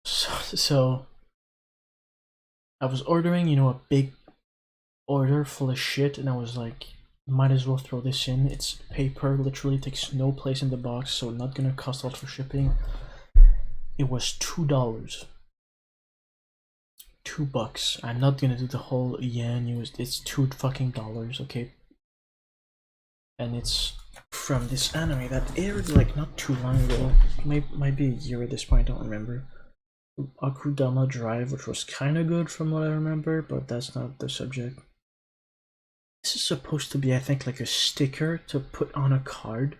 So I was ordering, you know, a big order full of shit, and I was like, might as well throw this in. It's paper, literally takes no place in the box, so not gonna cost a lot for shipping. It was $2. $2. I'm not gonna do the whole yen. It's $2 fucking, okay? And it's from this anime that aired like not too long ago. Might be a year at this point. I don't remember. Akudama Drive, which was kind of good from what I remember, but that's not the subject. This is supposed to be, I think, like a sticker to put on a card,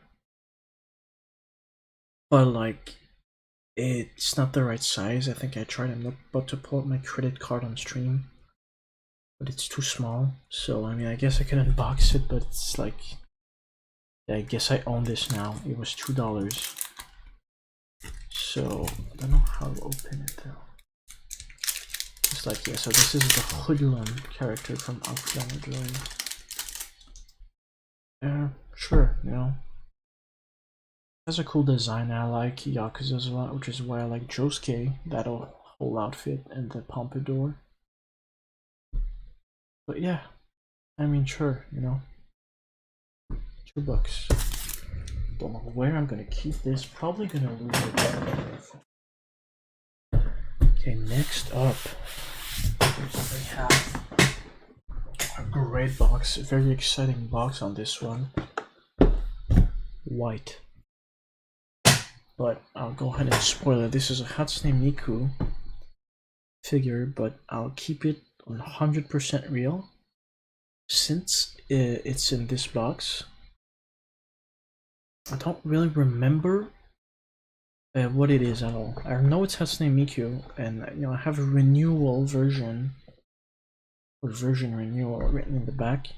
but like it's not the right size. I think I tried. I'm about to pull up my credit card on stream, but it's too small. So I mean, I guess I can unbox it, but it's like, yeah, I guess I own this now. It was $2. So I don't know how to open it though. It's like, yeah, so this is the hoodlum character from Akudama Drive. Sure, you know. Has a cool design. I like Yakuza's a lot, which is why I like Josuke, that whole outfit and the pompadour. But yeah, I mean, sure, you know. $2. Don't know where I'm gonna keep this. Probably gonna lose it. Okay, next up, we have a great box, a very exciting box on this one. White. But I'll go ahead and spoil it. This is a Hatsune Miku figure, but I'll keep it 100% real since it's in this box. I don't really remember what it is at all. I know it's Hatsune Miku, and you know I have a renewal version or version renewal written in the back.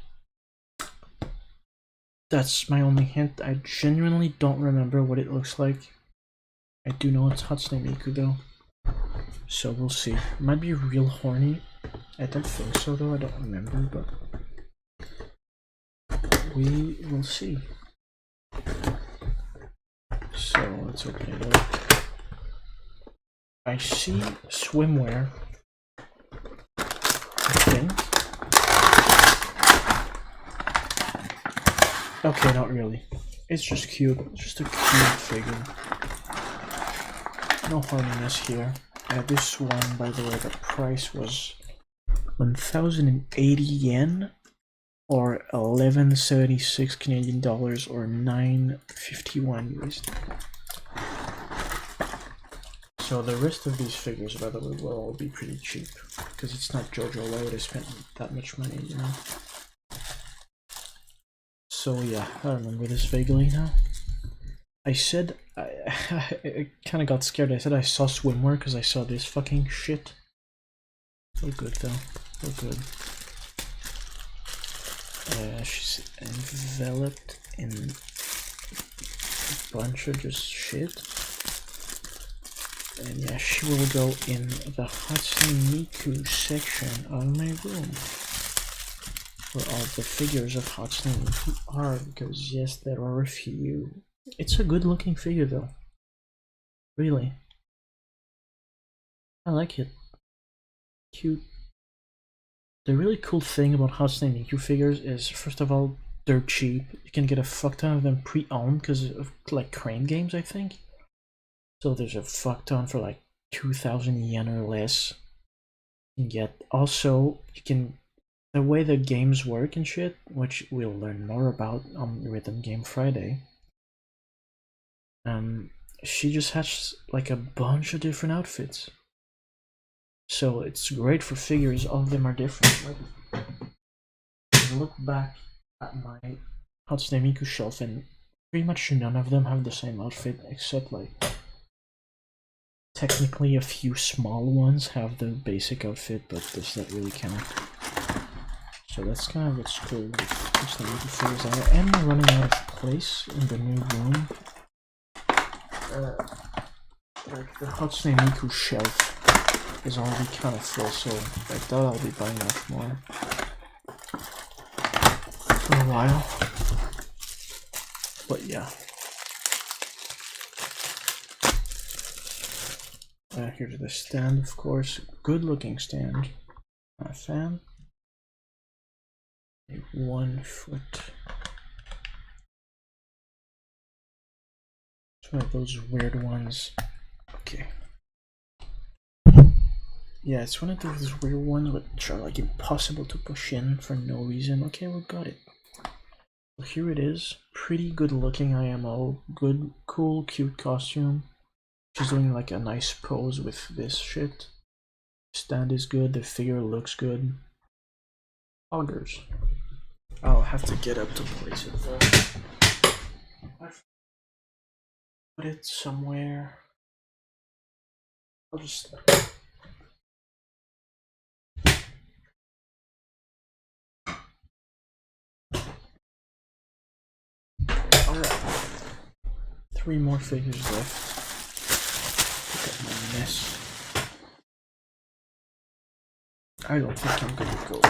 That's my only hint. I genuinely don't remember what it looks like. I do know it's Hatsune Miku though, so we'll see. It might be real horny. I don't think so though. I don't remember, but we will see. So let's open it up. I see swimwear, I think. Okay, not really. It's just cute. It's just a cute figure. No horniness here. This one, by the way, the price was 1,080 yen, or 11.76 Canadian dollars, or 9.51 USD. So the rest of these figures, by the way, will all be pretty cheap because it's not JoJo. Why would I spend that much money, you know? So yeah, I remember this vaguely now. I said I kind of got scared. I said I saw swimwear because I saw this fucking shit. So good though. So good. She's enveloped in a bunch of just shit. And yeah, she will go in the Hatsune Miku section of my room, where all the figures of Hatsune Miku are, because yes, there are a few. It's a good looking figure though. Really. I like it. Cute. The really cool thing about Hatsune Miku figures is, first of all, they're cheap. You can get a fuck ton of them pre-owned because of like Crane Games, I think. So there's a fuck ton for like 2,000 yen or less. You can get, also, you can, the way the games work and shit, which we'll learn more about on Rhythm Game Friday. She just has like a bunch of different outfits. So it's great for figures, all of them are different. Like, look back at my Hatsune Miku shelf and pretty much none of them have the same outfit, except like technically a few small ones have the basic outfit, but does that really count? So that's kind of what's cool with Hatsune Miku figures. I am running out of place in the new room. Like the Hatsune Miku shelf is already kind of full, so I thought I'll be buying much more for a while. But yeah. Here's the stand, of course. Good looking stand. Not a fan. 1 foot. It's one of those weird ones. Okay. Yeah, it's one of those weird ones which are like impossible to push in for no reason. Okay, we got it. So here it is. Pretty good looking IMO. Good, cool, cute costume. She's doing like a nice pose with this shit. Stand is good, the figure looks good. Augers. I'll have to get up to place it though. I've put it somewhere. I'll just... Alright. 3 more figures left. Look at my mess. I don't think I'm gonna go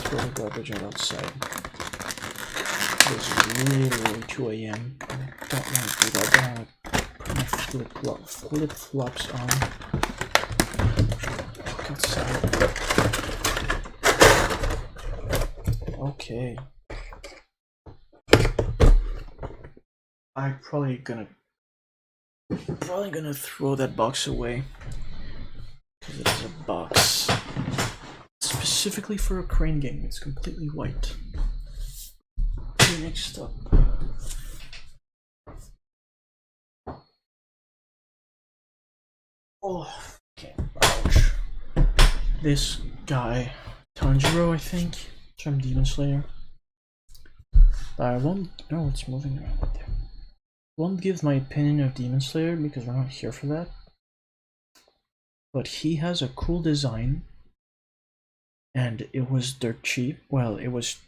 throw the garbage out outside. It's literally 2 AM. I don't want to do that. I don't want to put my flip-flops on. Look outside. Okay. I'm probably gonna throw that box away because it's a box specifically for a Crane game. It's completely white. Okay, next up. Oh, okay. Ouch. This guy, Tanjiro, I think, from Demon Slayer. I won't. No, it's moving around right there. Won't give my opinion of Demon Slayer because we're not here for that. But he has a cool design, and it was dirt cheap. Well, it was.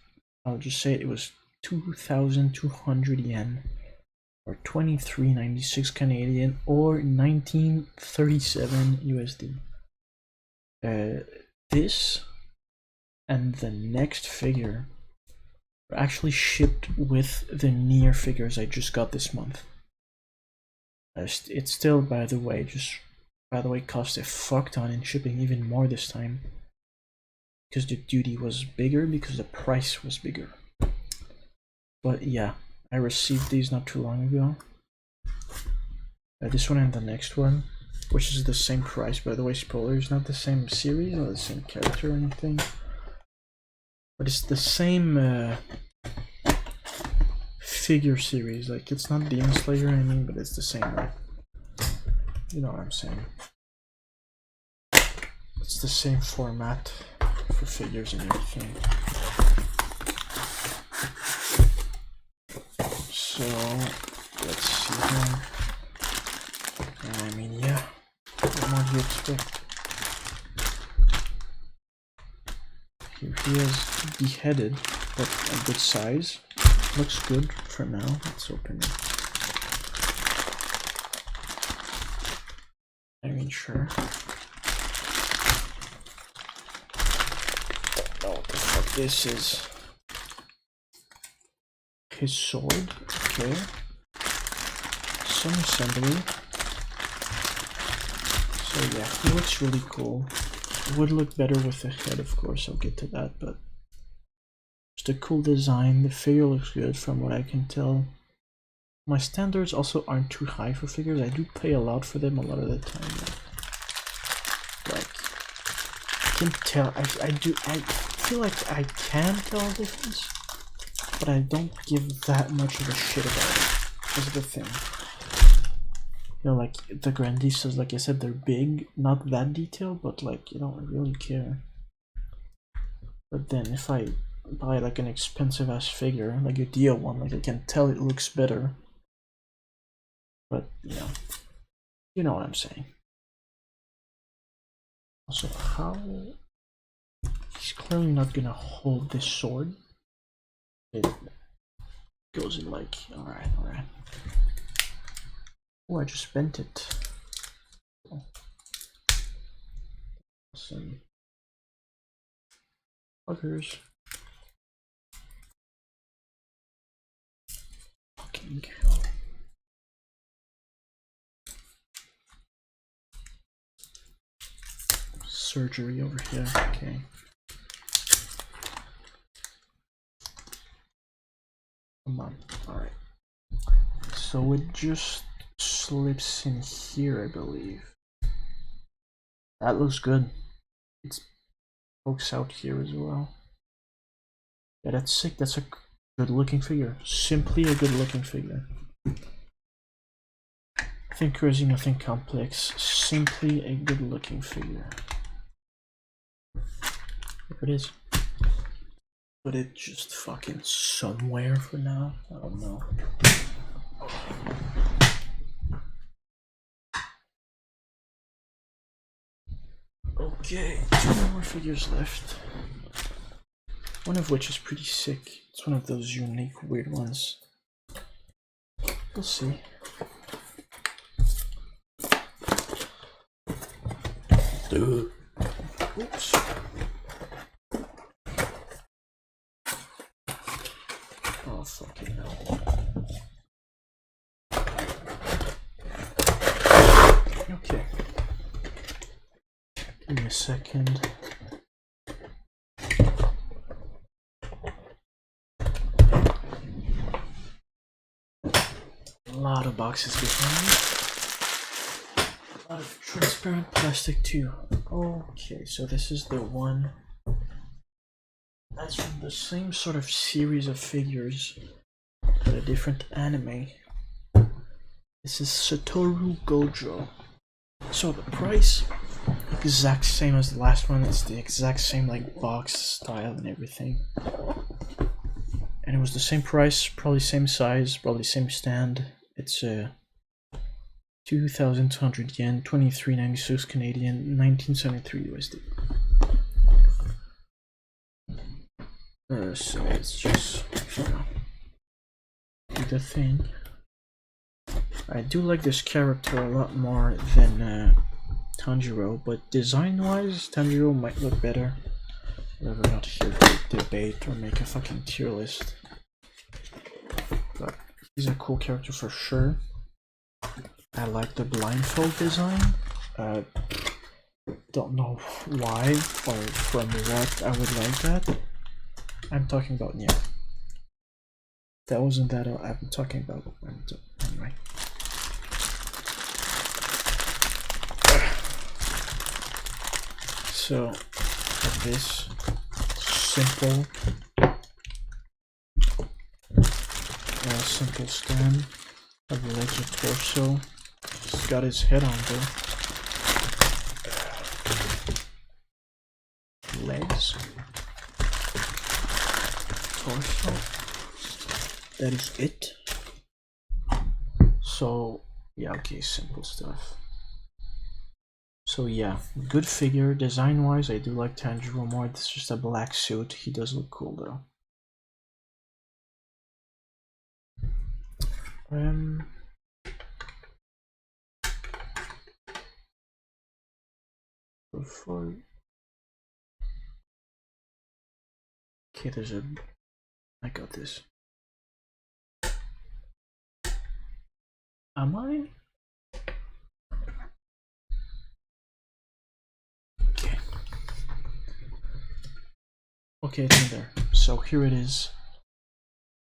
I'll just say it was 2,200 yen, or 23.96 Canadian, or 1937 USD. This and the next figure are actually shipped with the Nier figures I just got this month. It still, by the way, cost a fuck ton in shipping, even more this time, because the duty was bigger, because the price was bigger. But yeah, I received these not too long ago. This one and the next one, which is the same price, by the way. Spoilers, not the same series or the same character or anything, but it's the same figure series. Like, it's not Demon Slayer or anything, but it's the same, right? You know what I'm saying. It's the same format for figures and everything. So let's see here. I mean, yeah, what more do you expect? Here he is beheaded, but a good size. Looks good for now. Let's open it. I mean, sure. Oh, what the fuck this is? His sword, okay. Some assembly. So yeah, he looks really cool. It would look better with the head, of course, I'll get to that, but just a cool design. The figure looks good from what I can tell. My standards also aren't too high for figures. I do pay a lot for them a lot of the time. Like, I can tell, I feel like I can tell the difference, but I don't give that much of a shit about it. That's the thing. You know, like the Grandistas, like I said, they're big, not that detailed, but like, you don't really care. But then if I buy like an expensive ass figure, like a Dio one, like I can tell it looks better. But you know what I'm saying. Also, how he's clearly not gonna hold this sword. It goes in like, alright. Oh, I just bent it. Some fuckers. Fucking hell. Surgery over here, okay. Come on, alright. So it just slips in here, I believe. That looks good. It pokes out here as well. Yeah, that's sick. That's a good looking figure. Simply a good looking figure. I think crazy, nothing complex. Simply a good looking figure. There it is. Put it just fucking somewhere for now. I don't know. Okay, 2 more figures left. One of which is pretty sick. It's one of those unique, weird ones. We'll see. Dude. Oops. Oh, fucking hell. Okay. Give me a second. A lot of boxes behind me. A lot of transparent plastic too. Okay, so this is the one that's from the same sort of series of figures, but a different anime. This is Satoru Gojo. So the price, exact same as the last one. It's the exact same like box style and everything. And it was the same price, probably same size, probably same stand. It's 2,200 yen, 23.96 Canadian, 1973 USD. So it's just, do the thing. I do like this character a lot more than Tanjiro, but design-wise, Tanjiro might look better. We're not here to debate or make a fucking tier list. But he's a cool character for sure. I like the blindfold design. Don't know why or from what I would like that. I'm talking about, yeah. That wasn't that I'm talking about. Anyway. So, this simple stand of the legs of torso. He's got his head on there. Legs. Torso. That is it. So, yeah, okay, simple stuff. So yeah, good figure. Design-wise, I do like Tanjiro more. It's just a black suit. He does look cool though. Before... Okay, there's a... I got this. Am I? Okay. Okay, it's in there. So here it is.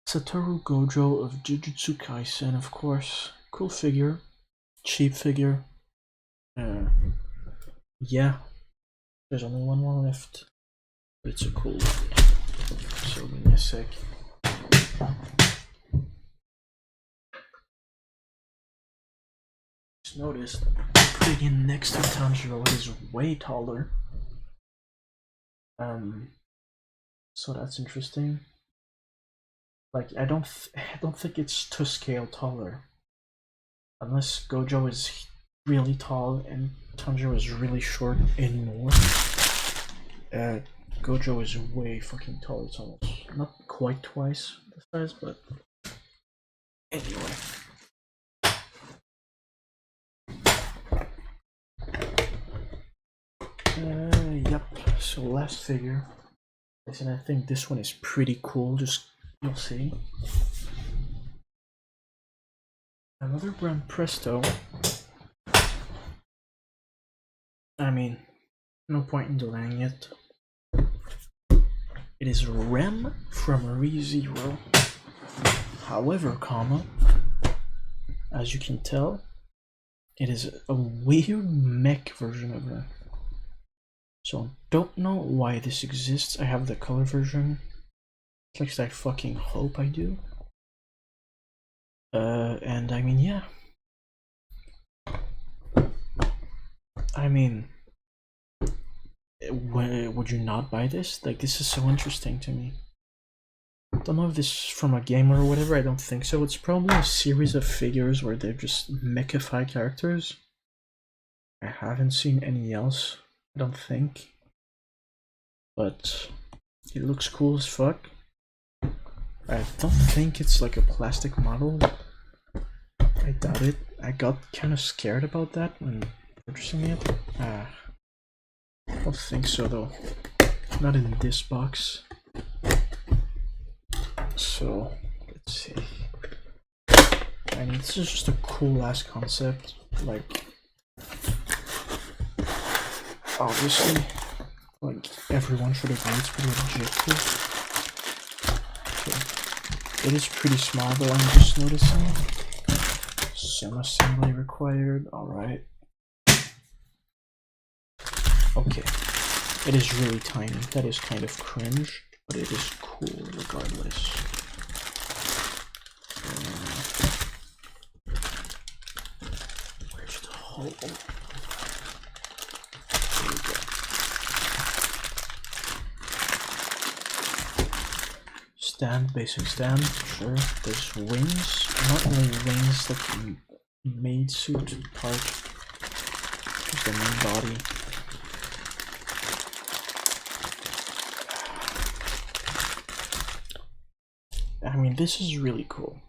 Satoru Gojo of Jujutsu Kaisen, of course. Cool figure. Cheap figure. Yeah. There's only one more left. But it's a cool one. So give me a sec. Just noticed, putting in next to Tanjiro is way taller. So that's interesting. Like I don't think it's to scale taller, unless Gojo is really tall and Tanjiro is really short anymore. Gojo is way fucking tall. It's almost not quite twice the size, but anyway. Yep. So last figure. Listen, I think this one is pretty cool. Just you'll see. Another brand Presto. I mean, no point in delaying it. It is Rem from ReZero. However, as you can tell, it is a weird mech version of her. So don't know why this exists. I have the color version. At least I fucking hope I do. And I mean, yeah. I mean, would you not buy this? Like, this is so interesting to me. I don't know if this is from a game or whatever. I don't think so. It's probably a series of figures where they're just mechified characters. I haven't seen any else, I don't think. But it looks cool as fuck. I don't think it's like a plastic model. I doubt it. I got kind of scared about that when purchasing it. I don't think so though. Not in this box. So let's see. I mean, this is just a cool ass concept. Like, obviously, like everyone should agree, it's pretty objective. Okay. It is pretty small though, I'm just noticing. Some assembly required, alright. Okay, it is really tiny. That is kind of cringe, but it is cool regardless. Where's the hole? There we go. Stand, basic stand, sure. There's wings, not really wings, like maid suit part of the main body. I mean, this is really cool.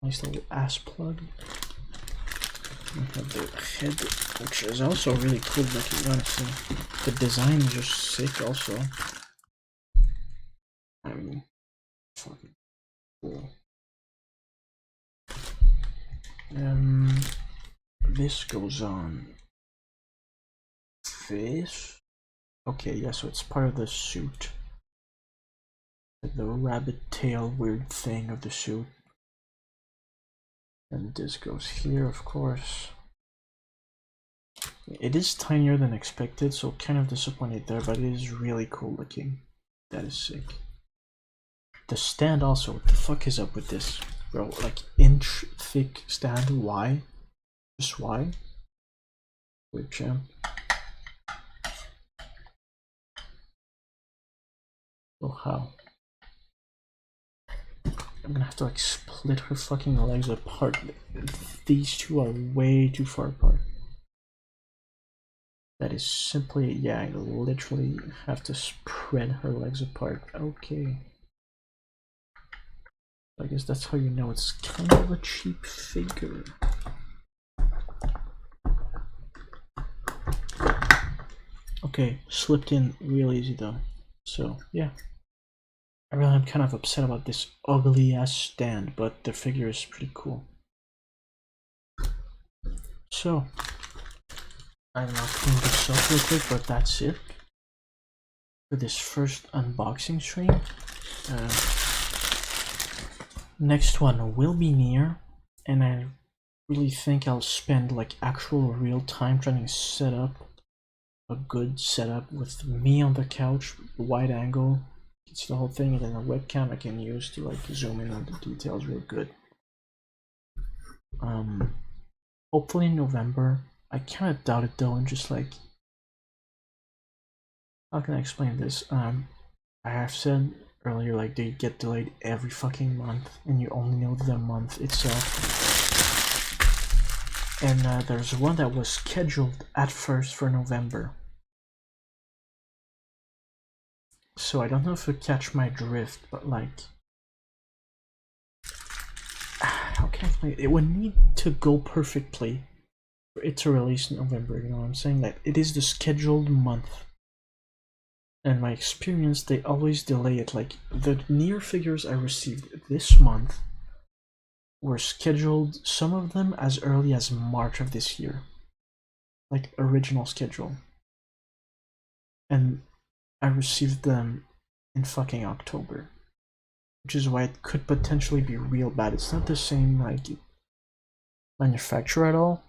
Nice little ass plug. We have the head, which is also really cool looking, honestly. The design is just sick also. I mean, fucking cool. This goes on this. Okay, yeah, so it's part of the suit. the rabbit tail weird thing of the suit. And this goes here, of course. It is tinier than expected, so kind of disappointed there, but it is really cool looking. That is sick. The stand also, what the fuck is up with this? Bro, like inch thick stand, why? Just why? Wait, champ. Oh, how? I'm gonna have to like split her fucking legs apart. These two are way too far apart. That is simply, yeah, I literally have to spread her legs apart. Okay. I guess that's how you know it's kind of a cheap figure. Okay, slipped in real easy though. So, yeah. I really am kind of upset about this ugly ass stand, but the figure is pretty cool. So, I'm gonna clean this up real quick, but that's it for this first unboxing stream. Next one will be near, and I really think I'll spend like actual real time trying to set up a good setup with me on the couch, wide angle, it's the whole thing, and then a webcam I can use to like zoom in on the details real good. Hopefully in November. I kind of doubt it though, and just like, how can I explain this? I have said earlier, like they get delayed every fucking month, and you only know the month itself. And there's one that was scheduled at first for November. So I don't know if you catch my drift, but like, how can I explain it? It would need to go perfectly for it to release in November, you know what I'm saying? Like, it is the scheduled month. And my experience, they always delay it. Like, the near figures I received this month were scheduled, some of them as early as March of this year. Like, original schedule. And I received them in fucking October. Which is why it could potentially be real bad. It's not the same, like, manufacturer at all.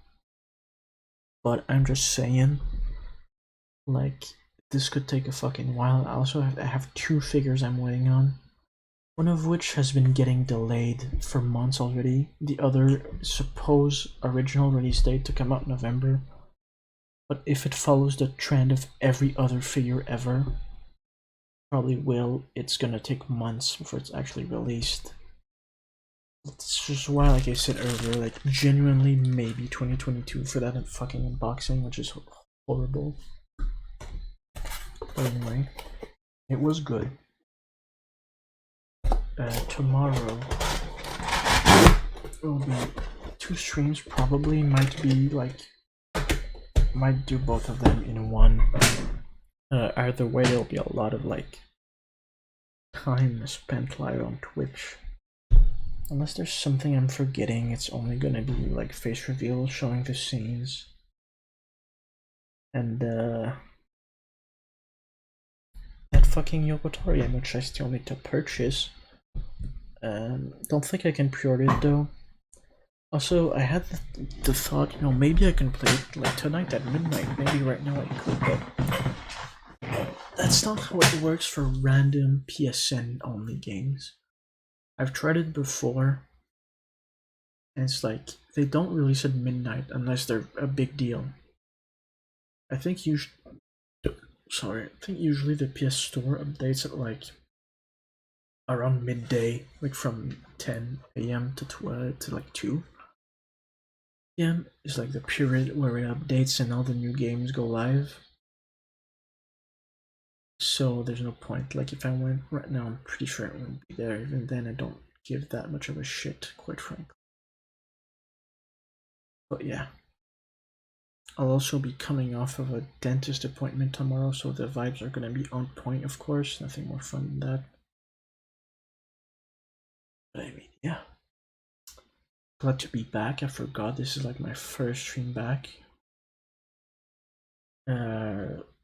But I'm just saying, like, this could take a fucking while. I have two figures I'm waiting on. One of which has been getting delayed for months already. The other supposed original release date to come out in November. But if it follows the trend of every other figure ever, probably will. It's gonna take months before it's actually released. That's just why, like I said earlier, like genuinely maybe 2022 for that fucking unboxing, which is horrible. But anyway, it was good. Tomorrow will be 2 streams, probably might be like, might do both of them in one. Either way, there'll be a lot of like time spent live on Twitch. Unless there's something I'm forgetting, it's only gonna be like face reveal showing the scenes. And that fucking Yokotorium, which I still need to purchase. Don't think I can pre-order it though. Also, I had the thought, you know, maybe I can play it like tonight at midnight. Maybe right now I could, but that's not how it works for random PSN only games. I've tried it before, and it's like they don't release at midnight unless they're a big deal. I think usually the PS Store updates at like around midday, like from 10 a.m. to like 2 p.m. is like the period where it updates and all the new games go live. So there's no point. Like if I went right now, I'm pretty sure it wouldn't be there. Even then, I don't give that much of a shit, quite frankly. But yeah. I'll also be coming off of a dentist appointment tomorrow, so the vibes are gonna be on point, of course. Nothing more fun than that. But I mean, yeah. Glad to be back. I forgot this is like my first stream back.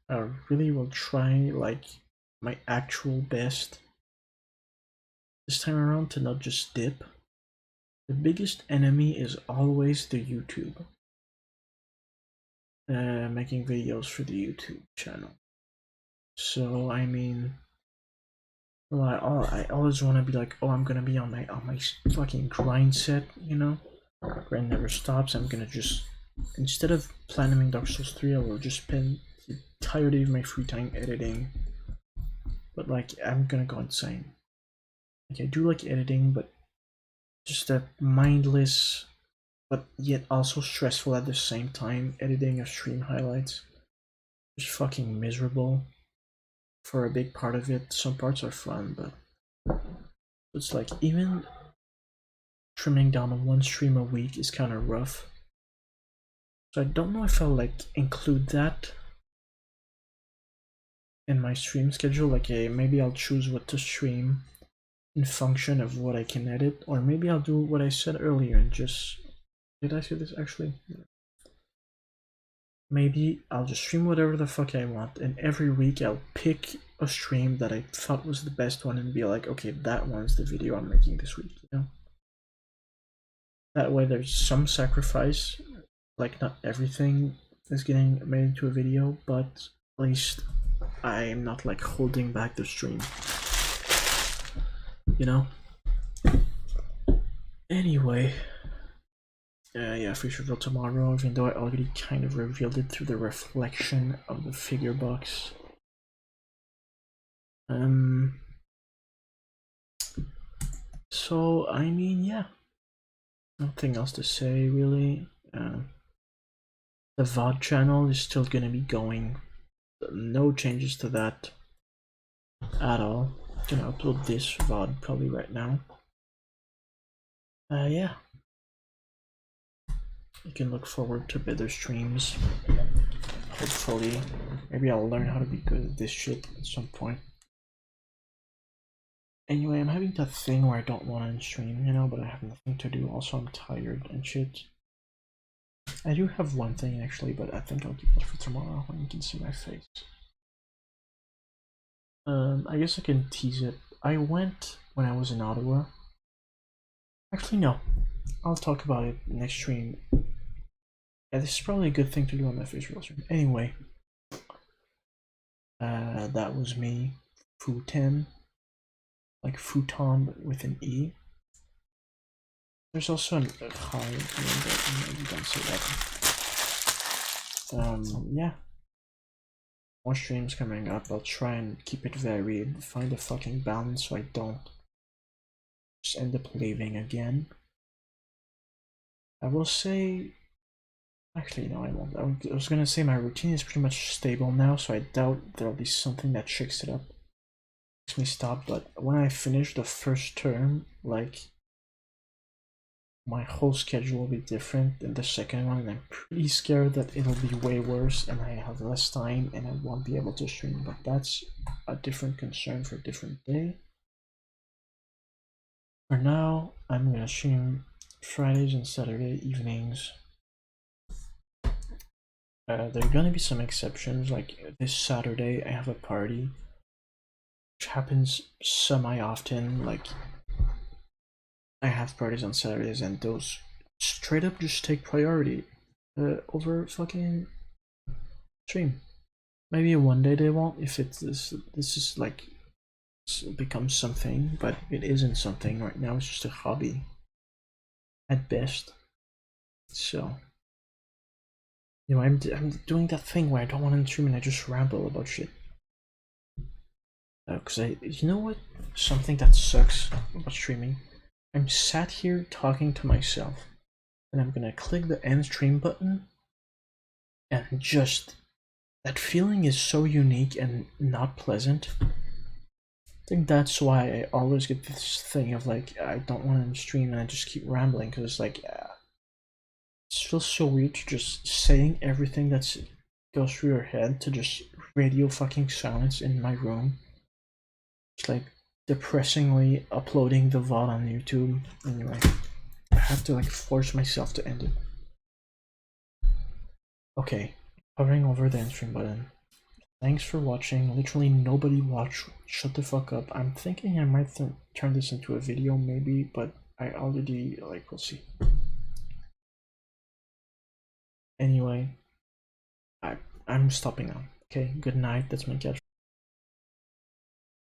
I really will try like my actual best this time around to not just dip. The biggest enemy is always the YouTube. Making videos for the YouTube channel. So I mean, well, I always want to be like, oh, I'm gonna be on my fucking grind set, you know. Grind never stops. I'm gonna just, instead of platinuming Dark Souls 3, I will just spend the entire day of my free time editing. But like, I'm gonna go insane. Like, I do like editing, but just that mindless, but yet also stressful at the same time editing of stream highlights. Just fucking miserable for a big part of it. Some parts are fun, but it's like even trimming down on one stream a week is kind of rough. So I don't know if I'll like include that in my stream schedule. Like, maybe I'll choose what to stream in function of what I can edit, or maybe I'll do what I said earlier and just, did I say this actually? Maybe I'll just stream whatever the fuck I want, and every week I'll pick a stream that I thought was the best one and be like, okay, that one's the video I'm making this week, you know? That way there's some sacrifice, like not everything is getting made into a video, but at least I'm not like holding back the stream, you know? Anyway, yeah, fish reveal tomorrow, even though I already kind of revealed it through the reflection of the figure box. So I mean, yeah, nothing else to say really. The VOD channel is still gonna be going. No changes to that at all. I'm gonna upload this VOD probably right now. Yeah. You can look forward to better streams. Hopefully. Maybe I'll learn how to be good at this shit at some point. Anyway, I'm having that thing where I don't want to stream, you know, but I have nothing to do. Also, I'm tired and shit. I do have one thing actually, but I think I'll keep that for tomorrow when you can see my face. I guess I can tease it. I went when I was in Ottawa. Actually, no. I'll talk about it next stream. Yeah, this is probably a good thing to do on my visual stream. Anyway, that was me, Futon, like futon but with an E. There's also a high name, but you don't say that. Yeah. More streams coming up. I'll try and keep it varied, find a fucking balance so I don't just end up leaving again. I will say, actually no, I won't. I was gonna say my routine is pretty much stable now, so I doubt there'll be something that shakes it up, makes me stop. But when I finish the first term, like, my whole schedule will be different than the second one, and I'm pretty scared that it'll be way worse and I have less time and I won't be able to stream, but that's a different concern for a different day. For now, I'm gonna stream Fridays and Saturday evenings. There are gonna be some exceptions, like this Saturday I have a party, which happens semi-often. Like, I have parties on Saturdays and those straight up just take priority over fucking stream. Maybe one day they won't if it's this is like becomes something, but it isn't something right now. It's just a hobby at best. So, you know, I'm doing that thing where I don't want to stream and I just ramble about shit. Cause you know what? Something that sucks about streaming. I'm sat here talking to myself, and I'm gonna click the end stream button, and just that feeling is so unique and not pleasant. I think that's why I always get this thing of like, I don't want to stream and I just keep rambling, because it's like, it feels so weird to just saying everything that goes through your head to just radio fucking silence in my room. It's like depressingly uploading the VOD on YouTube. Anyway, I have to like force myself to end it. Okay, hovering over the end stream button. Thanks for watching. Literally nobody watched. Shut the fuck up. I'm thinking I might turn this into a video maybe, but I already, like, we'll see. Anyway, I'm stopping now. Okay, good night. That's my catch.